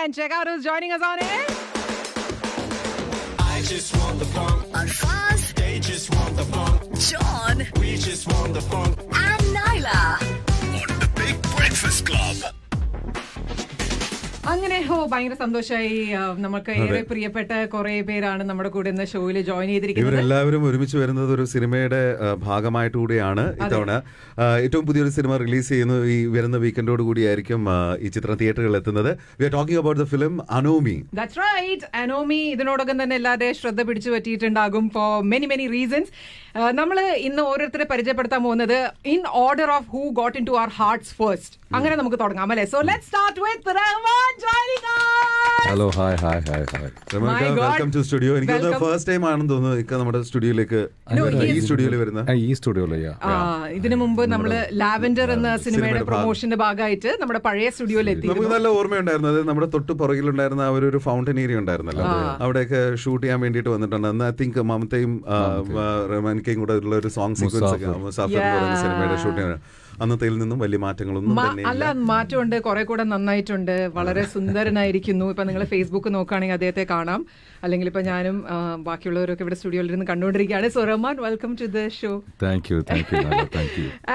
and check out who's joining us on it. I just want the funk. Alfaz, They just want the funk. John, We just want the funk. and Nyla. On the Big Breakfast Club. അങ്ങനെ ഭയങ്കര സന്തോഷമായി. നമുക്ക് ഏറെ പ്രിയപ്പെട്ട കുറെ പേരാണ് നമ്മുടെ കൂടെ ഇന്ന് ഷോയിൽ ജോയിൻ ചെയ്തിരിക്കുന്നത്. ഇവരെല്ലാവരും ഒരുമിച്ച് വരുന്നത് ഒരു സിനിമയുടെ ഭാഗമായിട്ട് കൂടിയാണ് ഇത്തവണ. ഏറ്റവും പുതിയൊരു സിനിമ റിലീസ് ചെയ്യുന്ന ഈ വരുന്ന വീക്കെൻഡോട് കൂടിയായിരിക്കും ഈ ചിത്രം തിയേറ്ററുകളിൽ എത്തുന്നത്. We are talking about the film Anomie. That's right. Anomie ഇതിനോടകം തന്നെ എല്ലാവരുടെയും ശ്രദ്ധ പിടിച്ചു പറ്റിയിട്ടുണ്ടാകും ഫോർ മെനി റീസൺസ്. നമ്മൾ ഇന്ന് ഓരോരുത്തരെ പരിചയപ്പെടുത്താൻ പോകുന്നത് in order of who got in to our hearts first. അങ്ങനെ നമുക്ക് തുടങ്ങാം അല്ലേ? So let's start with Rahman joining us. Hello hi welcome to studio. എനിക്ക് ഫസ്റ്റ് ടൈം ആണെന്ന് തോന്നുന്നു ഇക്ക നമ്മുടെ സ്റ്റുഡിയോയിലേക്ക് ഈ സ്റ്റുഡിയോയിൽ വരുന്നത്. ഈ സ്റ്റുഡിയോയിലോ ഇതിനു മുമ്പ് നമ്മള് ലാവൻഡർ എന്ന സിനിമയുടെ പ്രൊമോഷന്റെ ഭാഗമായിട്ട് നമ്മുടെ പഴയ സ്റ്റുഡിയോയിൽ എത്തി. നമുക്ക് നല്ല ഓർമ്മയുണ്ടായിരുന്നു. അത് നമ്മുടെ തൊട്ട് പുറകിലുണ്ടായിരുന്ന ആ ഒരു ഫൗണ്ടൻ ഏരിയ ഉണ്ടായിരുന്നല്ലോ, അവിടെയൊക്കെ ഷൂട്ട് ചെയ്യാൻ വേണ്ടിയിട്ട് വന്നിട്ടുണ്ട്. അന്ന് ഐ തിങ്ക് മമതയും റഹ്മാൻകയും കൂടെ ഉള്ള ഒരു സോങ് സീക്വൻസ് ഒക്കെ സഫർ എന്ന് പറയുന്ന സിനിമയുടെ ഷൂട്ടിംഗ്. അന്നത്തേൽ നിന്നും വലിയ മാറ്റങ്ങളൊന്നും അല്ല, മാറ്റമുണ്ട്, കുറെ കൂടെ നന്നായിട്ടുണ്ട്. വളരെ സുന്ദരനായിരിക്കുന്നു. ഇപ്പൊ നിങ്ങൾ ഫേസ്ബുക്ക് നോക്കുകയാണെങ്കിൽ അദ്ദേഹത്തെ കാണാം. അല്ലെങ്കിൽ ഇപ്പൊ ഞാനും ബാക്കിയുള്ളവരൊക്കെ ഇവിടെ സ്റ്റുഡിയോയിൽ ഇരുന്ന് കണ്ടുകൊണ്ടിരിക്കുകയാണ്. So Rahman, welcome to the show. Thank you.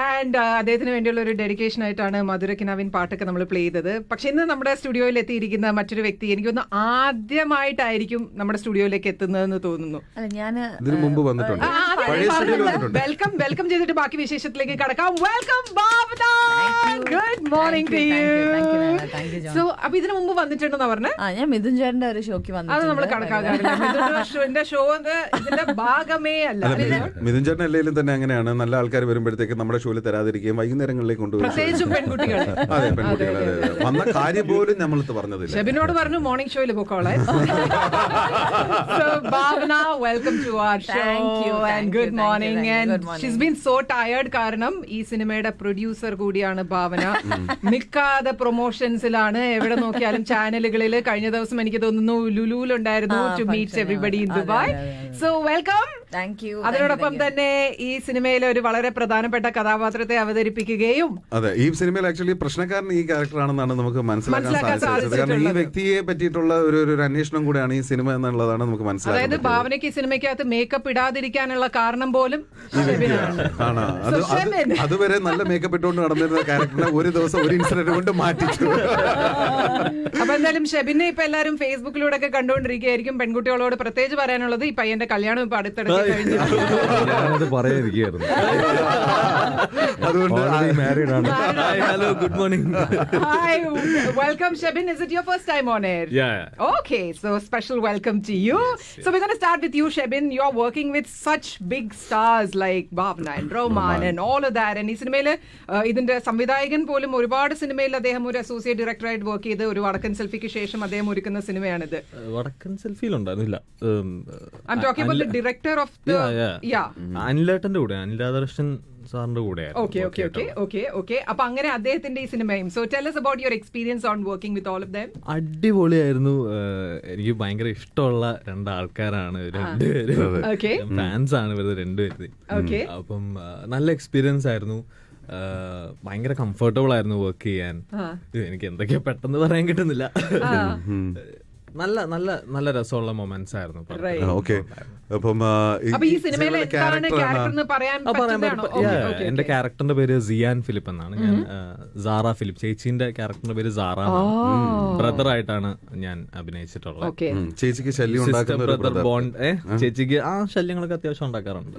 And അദ്ദേഹത്തിന് വേണ്ടിയുള്ള ഒരു ഡെഡിക്കേഷൻ ആയിട്ടാണ് മധുരക്കിനാവിൻ പാട്ടൊക്കെ നമ്മൾ പ്ലേ ചെയ്തത്. പക്ഷെ ഇന്ന് നമ്മുടെ സ്റ്റുഡിയോയിൽ എത്തിയിരിക്കുന്ന മറ്റൊരു വ്യക്തി എനിക്കൊന്ന് ആദ്യമായിട്ടായിരിക്കും നമ്മുടെ സ്റ്റുഡിയോയിലേക്ക് എത്തുന്നതെന്ന് തോന്നുന്നു. ഇതിനു മുമ്പ് വന്നിട്ടുണ്ട്, പഴയ സ്റ്റുഡിയോയിൽ വന്നിട്ടുണ്ട്. വെൽക്കം ചെയ്തിട്ട് ബാക്കി വിശേഷത്തിലേക്ക് കടക്കാം. Welcome Bhavana. Good morning to you. So അപ്പൊ ഇതിനു മുമ്പ് വന്നിട്ടുണ്ടെന്നാ പറഞ്ഞത്? ഞാൻ മിഥുൻ ചേട്ടന്റെ ഒരു ഷോക്ക് വന്നു. അത് നമ്മൾ കണക്കാക്കാറില്ല. മിഥുന്റെ ഷോ ഇതിന്റെ ഭാഗമേ അല്ല. മിഥുൻ ചേട്ടൻ അല്ലെങ്കിലും തന്നെ അങ്ങനെയാണ്. നല്ല ആൾക്കാർ വരുമ്പോഴത്തേക്ക് നമ്മുടെ ഷോയിൽ തരാതിരിക്കുകയും വൈകുന്നേരങ്ങളിലേക്ക് കൊണ്ടുപോയി. പ്രത്യേകിച്ചും പെൺകുട്ടികൾ. അതെ, പെൺകുട്ടികൾ വന്ന കാര്യം പോലും നമ്മളിത് പറഞ്ഞതില്ല. ഷെബിനോട് പറഞ്ഞു മോർണിംഗ് ഷോയിൽ പോക്കോളെ. Bhavana, welcome to our show and good morning. And she's been so tired. കാരണം ഈ സിനിമയുടെ പ്രൊഡ്യൂസർ കൂടിയാണ് ഭാവന. നിൽക്കാതെ പ്രൊമോഷൻസിലാണ്, എവിടെ നോക്കിയാലും ചാനലുകളിൽ. കഴിഞ്ഞ ദിവസം എനിക്ക് തോന്നുന്നു ലുലുവിലുണ്ടായിരുന്നു to meet everybody in Dubai. So welcome. അതിനോടൊപ്പം തന്നെ ഈ സിനിമയിലെ ഒരു വളരെ പ്രധാനപ്പെട്ട കഥാപാത്രത്തെ അവതരിപ്പിക്കുകയും. അതെ, ഈ സിനിമയിൽ ആക്ച്വലി പ്രശ്നക്കാരൻ ഈ ക്യാരക്ടറാണെന്നാണ് നമുക്ക് മനസ്സിലാക്കാൻ സാധിച്ചത്. കാരണം ഈ വ്യക്തിയെ പറ്റിയിട്ടുള്ള ഒരു അന്വേഷണം കൂടെയാണ് ഈ സിനിമ എന്നുള്ളതാണ് നമുക്ക് മനസ്സിലായത്. അതായത് ഭാവനയ്ക്ക് ഈ സിനിമയ്ക്കകത്ത് മേക്കപ്പ് ഇടാതിരിക്കാനുള്ള കാരണം പോലും ആണ്. അതുവരെ നല്ല മേക്കപ്പ് ഇട്ടുകൊണ്ട് നടന്നിരുന്ന ക്യാരക്ടറിനെ ഒരു ദിവസം ഒരു ഇൻസിഡന്റ് കൊണ്ട് മാറ്റിച്ചു. അപ്പൊ എന്തായാലും ഷെബിനെ ഇപ്പൊ എല്ലാവരും ഫേസ്ബുക്കിലൂടെ ഒക്കെ കണ്ടുകൊണ്ടിരിക്കുകയായിരിക്കും. പെൺകുട്ടികളോട് പ്രത്യേകിച്ച് പറയാനുള്ളത്, ഈ പയ്യന്റെ കല്യാണം ഇപ്പൊ അടുത്തിടയ്ക്ക് കഴിഞ്ഞു. ഞാനത് പറയാനിരിക്കുകയായിരുന്നു. അതുകൊണ്ട് hello, good morning. Hi, welcome Shebin. Is it your first time on air? Yeah. Okay, so special welcome to you. So we're going to start with you, Shebin. You're working with such big stars like Bhavna and Roman and all of that. And ഈ സിനിമയിൽ ഇതിന്റെ സംവിധായകൻ പോലും ഒരുപാട് സിനിമയിൽ അദ്ദേഹം ഒരു associate ഡയറക്ടറായിട്ട് work ചെയ്ത് ഒരു വടക്കൻ സെൽഫിക്ക് ശേഷം അദ്ദേഹം ഒരുക്കുന്ന സിനിമയാണിത്. വടക്കൻ സെൽഫിയിലുണ്ടായിരുന്നില്ല. I'm talking about the director of the അനിലേട്ടന്റെ കൂടെ, അനിലാദർശൻ സാറിന്റെ കൂടെ. Okay. അപ്പൊ അങ്ങനെ അദ്ദേഹത്തിന്റെ ഈ സിനിമയും. So tell us about your experience on working with all of them. അടിപൊളിയായിരുന്നു. എനിക്ക് ഭയങ്കര ഇഷ്ടമുള്ള രണ്ടാൾക്കാരാണ് രണ്ടുപേരും. ഫാൻസ് ആണ് ഇവരുടെ രണ്ടുപേരും. അപ്പം നല്ല എക്സ്പീരിയൻസ് ആയിരുന്നു. ഭയങ്കര കംഫർട്ടബിൾ ആയിരുന്നു വർക്ക് ചെയ്യാൻ. എനിക്ക് എന്തൊക്കെയാ പെട്ടെന്ന് പറയാൻ കിട്ടുന്നില്ല. നല്ല നല്ല നല്ല രസമുള്ള മൊമെന്റ്സ് ആയിരുന്നു. എന്റെ ക്യാരക്ടറിന്റെ പേര് സിയാൻ ഫിലിപ്പ് എന്നാണ്. ഞാൻ സാറ ഫിലിപ്പ്, ചേച്ചിന്റെ ക്യാരക്ടറിന്റെ പേര് സാറ. ബ്രദർ ആയിട്ടാണ് ഞാൻ അഭിനയിച്ചിട്ടുള്ളത്. ചേച്ചിക്ക് ശല്യം ബ്രദർ ബോണ്ട്. ചേച്ചിക്ക് ആ ശല്യങ്ങളൊക്കെ അത്യാവശ്യം ഉണ്ടാക്കാറുണ്ട്.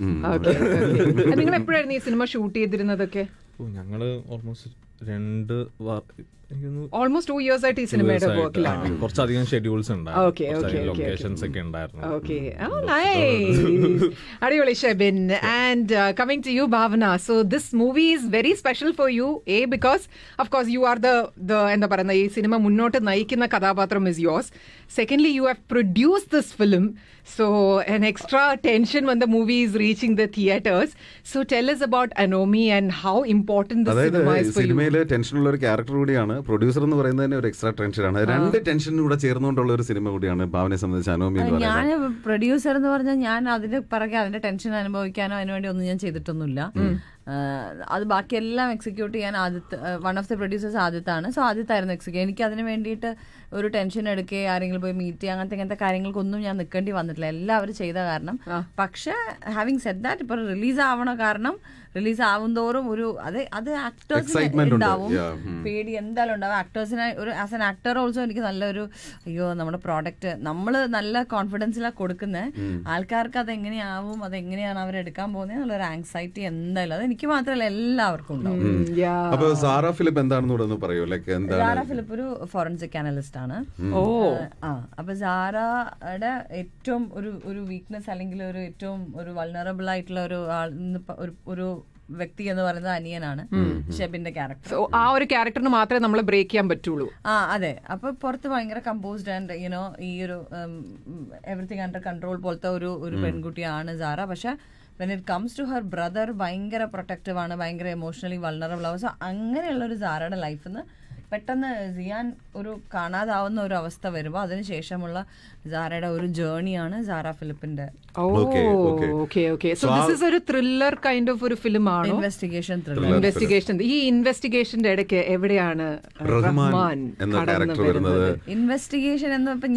നിങ്ങൾ എപ്പോഴായിരുന്നു ഈ സിനിമ ഷൂട്ട് ചെയ്തിരുന്നതൊക്കെ? ഞങ്ങള് ഓൾമോസ്റ്റ് 2 years ആയിട്ട് ഈ സിനിമയുടെ വർക്കിലാണ്. കുറച്ചധികം ഷെഡ്യൂൾസ് ഉണ്ടായിരുന്നു, ലൊക്കേഷൻസ് ഒക്കെ ഉണ്ടായിരുന്നു. അടിപൊളി Shebin. And coming to you Bhavana, so this movie is very special for you. Because of course you are the എന്താ പറയുന്ന ഈ സിനിമ മുന്നോട്ട് നയിക്കുന്ന കഥാപാത്രം is yours. Secondly, you have produced this film, so an extra tension when the movie is reaching the theaters. So tell us about Anomi and how important this cinema is for you. സിനിമയിലെ ടെൻഷനുള്ള ഒരു character കൂടിയാണ്. Producer എന്ന് പറയുന്നത് തന്നെ ഒരു extra ടെൻഷനാണ്. രണ്ട് ടെൻഷനും കൂടെ ചേർന്നുകൊണ്ടുള്ള ഒരു സിനിമ കൂടിയാണ് ഭാവനയെ സംബന്ധിച്ച് അനോമി എന്ന് പറയുന്നത്. ഞാൻ പ്രൊഡ്യൂസർ എന്ന് പറഞ്ഞാൽ ഞാൻ അതിന്റെ പിറകെ അതിന്റെ ടെൻഷൻ അനുഭവിക്കാനോ അതിനുവേണ്ടി ഒന്നും ഞാൻ ചെയ്തിട്ടൊന്നുമില്ല. അത് ബാക്കിയെല്ലാം എക്സിക്യൂട്ട് ചെയ്യാൻ വൺ ഓഫ് ദി പ്രൊഡ്യൂസേഴ്സ് ആദ്യത്താണ്. സോ ആദ്യത്തായിരുന്നു എക്സിക്യൂട്ട്. എനിക്ക് അതിന് വേണ്ടിയിട്ട് ഒരു ടെൻഷൻ എടുക്കുകയോ ആരെങ്കിലും പോയി മീറ്റ് ചെയ്യുക ഇങ്ങനത്തെ കാര്യങ്ങൾക്കൊന്നും ഞാൻ നിൽക്കേണ്ടി വന്നിട്ടില്ല. എല്ലാവരും ചെയ്ത കാരണം. പക്ഷെ ഹാവിങ് സെഡ് ദാറ്റ് ഇപ്പോൾ റിലീസ് ആവണ കാരണം റിലീസ് ആവുന്തോറും ഒരു അത് ആക്ടേഴ്സിന് ഉണ്ടാവും പേടി എന്തായാലും ഉണ്ടാവും. ആക്ടേഴ്സിനെ ഒരു ആസ് എൻ ആക്ടർ ഓൾസോ എനിക്ക് നല്ലൊരു അയ്യോ നമ്മുടെ പ്രോഡക്റ്റ് നമ്മൾ നല്ല കോൺഫിഡൻസിലാണ് കൊടുക്കുന്നത്, ആൾക്കാർക്ക് അതെങ്ങനെയാവും അതെങ്ങനെയാണ് അവരെടുക്കാൻ പോകുന്നത് എന്നുള്ളൊരു ആങ്സൈറ്റി എന്തായാലും അത് എനിക്ക് മാത്രമല്ല എല്ലാവർക്കും ഉണ്ടാവും. അപ്പൊ സാറ ഫിലിപ്പ് എന്താണെന്ന് പറയൂ. ലൈക്ക് സാറ ഫിലിപ്പ് ഒരു ഫോറൻസിക് അനലിസ്റ്റ് ആണ്. അപ്പൊ സാറയുടെ ഏറ്റവും ഒരു വീക്ക്നെസ് അല്ലെങ്കിൽ ഒരു ഏറ്റവും ഒരു വൾനറബിൾ ആയിട്ടുള്ള ഒരു വ്യക്തി എന്ന് പറയുന്നത് അനിയനാണ്, ഷെബിന്റെ ക്യാരക്ടർ. ആ ഒരു ക്യാരക്ടറിന് മാത്രമേ നമ്മൾ ബ്രേക്ക് ചെയ്യാൻ പറ്റുള്ളൂ. അതെ. അപ്പൊ പുറത്ത് ഭയങ്കര കമ്പോസ്ഡ് ആൻഡ് യുനോ ഈ ഒരു എവറിത്തിങ് അണ്ടർ കൺട്രോൾ പോലത്തെ ഒരു പെൺകുട്ടിയാണ് സാറ. പക്ഷെ when it comes to her brother ഭയങ്കര പ്രൊട്ടക്റ്റീവ് ആണ്, ഭയങ്കര ഇമോഷണലി വൾനറബിൾ ആവും. സോ അങ്ങനെയുള്ള ഒരു സാറയുടെ ലൈഫിൽ നിന്ന് പെട്ടെന്ന് സിയാൻ ഒരു കാണാതാവുന്ന ഒരു അവസ്ഥ വരുമ്പോൾ അതിനുശേഷമുള്ള സാറയുടെ ഒരു ജേർണിയാണ് സാറ ഫിലിപ്പിന്റെ. ഒരു ത്രില്ലർ കൈൻഡ് ഓഫ് ഒരു ഫിലിം ആണ്. Investigation investigation. ഈ ഇൻവെസ്റ്റിഗേഷന്റെ ഇടയ്ക്ക് എവിടെയാണ് റഹ്മാൻ വരുന്നത്? ഇൻവെസ്റ്റിഗേഷൻ എന്ന് ഇപ്പൊ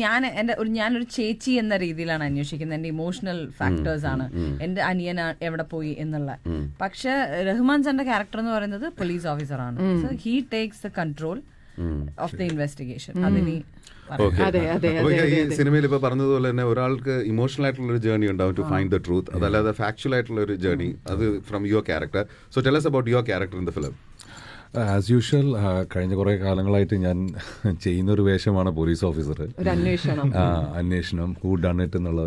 ഞാനൊരു ചേച്ചി എന്ന രീതിയിലാണ് അന്വേഷിക്കുന്നത്. എന്റെ ഇമോഷണൽ ഫാക്ടേഴ്സ് ആണ് എന്റെ അനിയൻ എവിടെ പോയി എന്നുള്ള. പക്ഷെ റഹ്മാൻ സാറിന്റെ ക്യാരക്ടർ എന്ന് പറയുന്നത് പോലീസ് ഓഫീസർ ആണ്. So he takes the control of the investigation. അതിന് സിനിമയിൽ ഇപ്പൊ പറഞ്ഞതുപോലെ തന്നെ ഒരാൾക്ക് ഇമോഷണൽ ആയിട്ടുള്ള ഒരു ജേർണി ഉണ്ടാവും ടു ഫൈൻഡ് ദ ട്രൂത്ത്. അതല്ലാതെ ഫാക്ച്വൽ ആയിട്ടുള്ള ഒരു ജേർണി അത് from your character. So tell us about your character in the film. As usual കഴിഞ്ഞ കുറേ കാലങ്ങളായിട്ട് ഞാൻ ചെയ്യുന്നൊരു വേഷമാണ് പോലീസ് ഓഫീസർ. അന്വേഷണം ഹൂ ഡൺ ഇറ്റ് എന്നുള്ള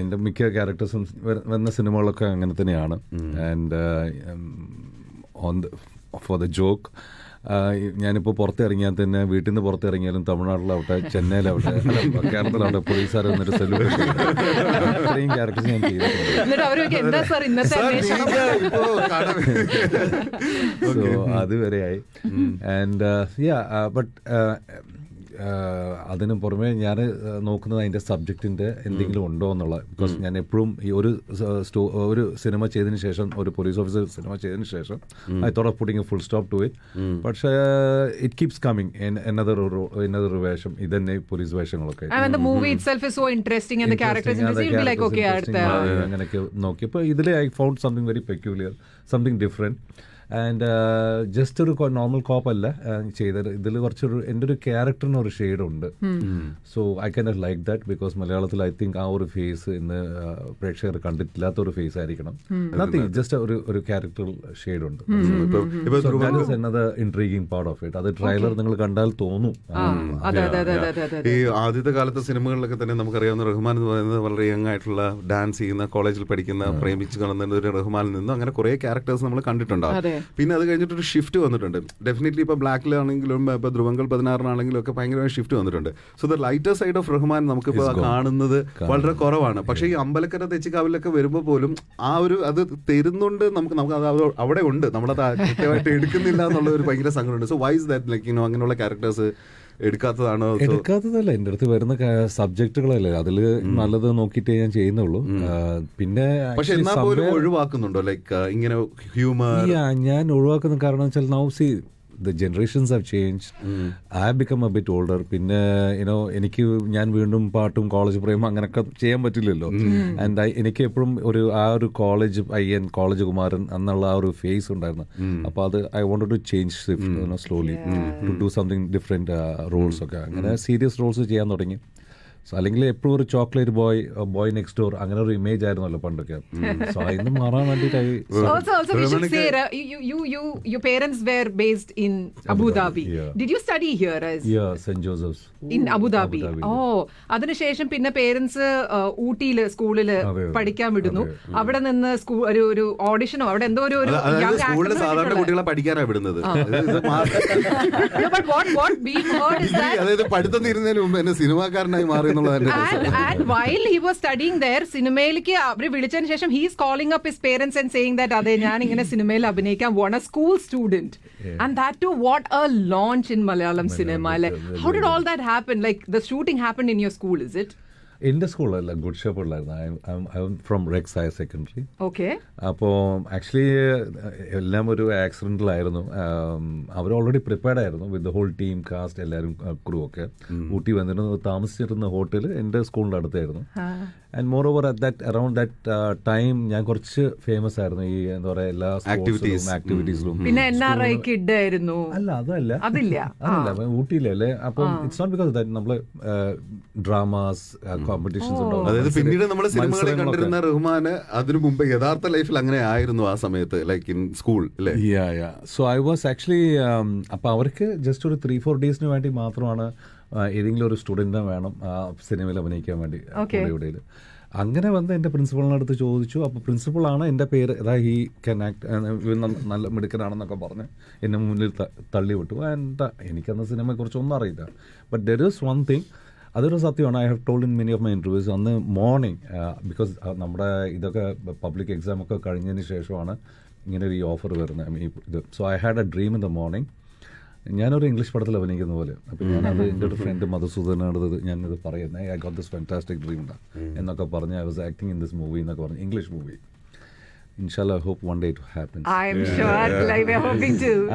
എൻ്റെ മിക്ക ക്യാരക്ടേഴ്സും വരുന്ന സിനിമകളൊക്കെ അങ്ങനെ തന്നെയാണ്. ആൻഡ് ഫോർ ദ ജോക്ക് ഞാനിപ്പോൾ പുറത്തിറങ്ങിയാൽ തന്നെ വീട്ടിൽ നിന്ന് പുറത്തിറങ്ങിയാലും തമിഴ്നാട്ടിലാവട്ടെ ചെന്നൈയിലാവട്ടെ കേരളത്തിലാവട്ടെ പോലീസുകാർ വന്നിട്ട് സല്യൂട്ട് ഇത്രയും ക്യാരക്ടേഴ്സ് ഞാൻ ചെയ്തിട്ടുണ്ട്. സോ അതുവരെയായി. ആൻഡ് ബട്ട് അതിന് പുറമെ ഞാൻ നോക്കുന്നത് അതിൻ്റെ സബ്ജക്റ്റിൻ്റെ എന്തെങ്കിലും ഉണ്ടോ എന്നുള്ളത്. ബിക്കോസ് ഞാൻ എപ്പോഴും ഈ ഒരു സിനിമ ചെയ്തതിന് ശേഷം ഒരു പോലീസ് ഓഫീസർ സിനിമ ചെയ്തതിന് ശേഷം I thought of putting a full stop to it. പക്ഷേ ഇറ്റ് കീപ്സ് കമ്മിങ് എന്നതൊരു വേഷം ഇതന്നെ പോലീസ് വേഷങ്ങളൊക്കെ അങ്ങനെയൊക്കെ നോക്കിയപ്പോൾ ഇതിൽ I found something very peculiar, something different. And just ഒരു നോർമൽ കോപ്പ് അല്ല ചെയ്തത്. ഇതിൽ കുറച്ചൊരു എൻ്റെ ഒരു ക്യാരക്ടറിന് ഒരു ഷെയ്ഡ് ഉണ്ട്. So I can like that because മലയാളത്തിൽ ഐ തിങ്ക് ആ ഒരു ഫേസ് ഇന്ന് പ്രേക്ഷകർ കണ്ടിട്ടില്ലാത്ത ഒരു ഫേസ് ആയിരിക്കണം. നത്തിങ്, ജസ്റ്റ് ഒരു ക്യാരക്ടർ ഷെയ്ഡ് ഉണ്ട്. Intriguing part of it. അത് ട്രെയിലർ നിങ്ങൾ കണ്ടാൽ തോന്നും. ഈ ആദ്യത്തെ കാലത്തെ സിനിമകളിലൊക്കെ തന്നെ നമുക്കറിയാവുന്ന റഹ്മാൻ എന്ന് പറയുന്നത് വളരെ യങ് ആയിട്ടുള്ള ഡാൻസ് ചെയ്യുന്ന കോളേജിൽ പഠിക്കുന്ന പ്രേമിച്ച് കാണുന്ന ഒരു റഹ്മാനിൽ നിന്നും അങ്ങനെ കുറെ ക്യാരക്ടേഴ്സ് നമ്മൾ കണ്ടിട്ടുണ്ടാവും. പിന്നെ അത് കഴിഞ്ഞിട്ടൊരു ഷിഫ്റ്റ് വന്നിട്ടുണ്ട്. ഡെഫിനറ്റ്ലി ഇപ്പോൾ ബ്ലാക്കിലാണെങ്കിലും ഇപ്പോൾ ധ്രുവങ്ങൾ 16 ഒക്കെ ഭയങ്കരമായ ഷിഫ്റ്റ് വന്നിട്ടുണ്ട്. So the lighter side of Rahman നമുക്കിപ്പോൾ കാണുന്നത് വളരെ കുറവാണ്. പക്ഷേ ഈ അമ്പലക്കര തെച്ചിക്കാവിലൊക്കെ വരുമ്പോൾ പോലും ആ ഒരു അത് തരുന്നുണ്ട് നമുക്ക് അത് അവിടെ ഉണ്ട്, നമ്മളത് കൃത്യമായിട്ട് എടുക്കുന്നില്ല എന്നുള്ള ഒരു ഭയങ്കര സങ്കടമുണ്ട്. So why is that like അങ്ങനെയുള്ള ക്യാരക്ടേഴ്സ് എടുക്കാത്തതാണോ? എടുക്കാത്തതല്ല, എൻ്റെ അടുത്ത് വരുന്ന സബ്ജക്റ്റുകളല്ലേ അതിൽ നല്ലത് നോക്കിയിട്ടേ ഞാൻ ചെയ്യുന്നുള്ളൂ. പിന്നെ പക്ഷെ ഒഴിവാക്കുന്നുണ്ടോ ലൈക്ക് ഇങ്ങനെ ഹ്യൂമർ? ഞാൻ ഒഴിവാക്കുന്ന കാരണം വെച്ചാൽ now see the generations have changed. I have become a bit older. പിന്നെ എനിക്ക് ഞാൻ വീണ്ടും പാട്ടും കോളേജ് പ്രേമം അങ്ങനെയൊക്കെ ചെയ്യാൻ പറ്റില്ലല്ലോ. ആൻഡ് എനിക്ക് എപ്പോഴും ആ ഒരു കോളേജ് പയ്യൻ, കോളേജ് കുമാരൻ എന്നുള്ള ആ ഒരു ഫേസ് ഉണ്ടായിരുന്നു. അപ്പോൾ അത് I wanted to change slowly to do something different roles ഒക്കെ. അങ്ങനെ സീരിയസ് റോൾസ് ചെയ്യാൻ തുടങ്ങി. അല്ലെങ്കിൽ എപ്പോഴും ഒരു ചോക്ലേറ്റ് ബോയ് നെക്സ്റ്റ് ഡോർ അങ്ങനെ ഒരു ഇമേജ് ആയിരുന്നല്ലോ പണ്ടൊക്കെ. സോ അതിന് മാറാൻ വേണ്ടിയിട്ടായി. Your parents were based in Abu Dhabi. Did you study here St. Joseph's in Abu Dhabi? അതിനുശേഷം പിന്നെ പേരൻസ് ഊട്ടിയില് സ്കൂളില് പഠിക്കാൻ വിടുന്നു. അവിടെ നിന്ന് ഒരു ഓഡിഷനോ അവിടെ എന്തോ ഒരു സാധാരണ കുട്ടികളെ പഠിക്കാനാണ് വിടുന്നത്. അതായത് പഠിത്തം തീരുന്നതിന് മുമ്പ് എന്നെ സിനിമാക്കാരനായി മാറി. And while he was studying there, സിനിമയിലേക്ക് അവരെ വിളിച്ചതിന് ശേഷം he is calling up his parents and saying that അതെ ഞാൻ ഇങ്ങനെ സിനിമയിൽ അഭിനയിക്കാൻ പോണ school student. And that too, what a launch in Malayalam cinema. Like, how did all that happen? Like the shooting happened in your school, is it? എൻ്റെ സ്കൂളല്ല, good ഷെപ്പേർഡിലായിരുന്നു. I am from Rex higher secondary. Okay. അപ്പോൾ actually എല്ലാം ഒരു ആക്സിഡൻറ്റിലായിരുന്നു. അവർ already prepared ആയിരുന്നു with the whole team, cast, എല്ലാവരും ക്രൂ ഒക്കെ. ഊട്ടി വന്നിരുന്നു. താമസിച്ചിരുന്ന ഹോട്ടൽ എൻ്റെ സ്കൂളിൻ്റെ അടുത്തായിരുന്നു. And moreover around that time ഞാൻ കുറച്ച് ഫേമസ് ആയിരുന്നു ഈ എന്താ പറയുക എല്ലാ ആക്ടിവിറ്റീസിലും. പിന്നെ NRI കിഡ് ആയിരുന്നു. അല്ല, അതല്ല, ഊട്ടിയിലല്ലേ. അപ്പം ഇറ്റ്സ് നോട്ട് ബിക്കോസ് ദാറ്റ് നമ്മൾ ഡ്രാമാസ്, കോമ്പറ്റീഷൻസ് ഉണ്ടാവും. അതായത് പിന്നീട് നമ്മൾ സിനിമകളിൽ കണ്ടിരുന്ന റഹ്മാന് അതിനു മുമ്പ് യഥാർത്ഥ ലൈഫിൽ അങ്ങനെ ആയിരുന്നു ആ സമയത്ത്, ലൈക്ക് ഇൻ സ്കൂൾ അല്ലേ? സോ ഐ വാസ് ആക്ച്വലി, അപ്പൊ അവർക്ക് ജസ്റ്റ് ഒരു 3-4 ഡേയ്സിന് വേണ്ടി മാത്രമാണ് ഏതെങ്കിലും ഒരു സ്റ്റുഡൻറ്റിനെ വേണം സിനിമയിൽ അഭിനയിക്കാൻ വേണ്ടി ഇവിടെയിൽ. അങ്ങനെ വന്ന് എൻ്റെ പ്രിൻസിപ്പളിൻ്റെ അടുത്ത് ചോദിച്ചു. അപ്പോൾ പ്രിൻസിപ്പളാണ് എൻ്റെ പേര് ഈ ക്യാൻ ആക്ട്, നല്ല മിടുക്കനാണെന്നൊക്കെ പറഞ്ഞ് എന്നെ മുന്നിൽ തള്ളി വിട്ടു. ആൻഡ് എനിക്കന്ന് സിനിമയെക്കുറിച്ച് ഒന്നും അറിയില്ല. But there is one thing, അതൊരു സത്യമാണ്. I have told in many of my interviews. അന്ന് മോർണിംഗ്, ബിക്കോസ് നമ്മുടെ ഇതൊക്കെ പബ്ലിക് എക്സാം ഒക്കെ കഴിഞ്ഞതിന് ശേഷമാണ് ഇങ്ങനെ ഒരു ഓഫർ വരുന്നത് ഇത്. So I had A dream in the morning. ഞാനൊരു ഇംഗ്ലീഷ് പടത്തിൽ അഭിനയിക്കുന്ന പോലെ. അപ്പം ഞാനത് എൻ്റെ ഒരു ഫ്രണ്ട് മധുസൂദനടുത്ത് ഞാനിത് പറയുന്നത്, I got this fantastic dream എന്നൊക്കെ പറഞ്ഞ് I was acting in this movie എന്നൊക്കെ പറഞ്ഞു, ഇംഗ്ലീഷ് മൂവി. ഇൻഷാല്ലാ, hope one day to happen.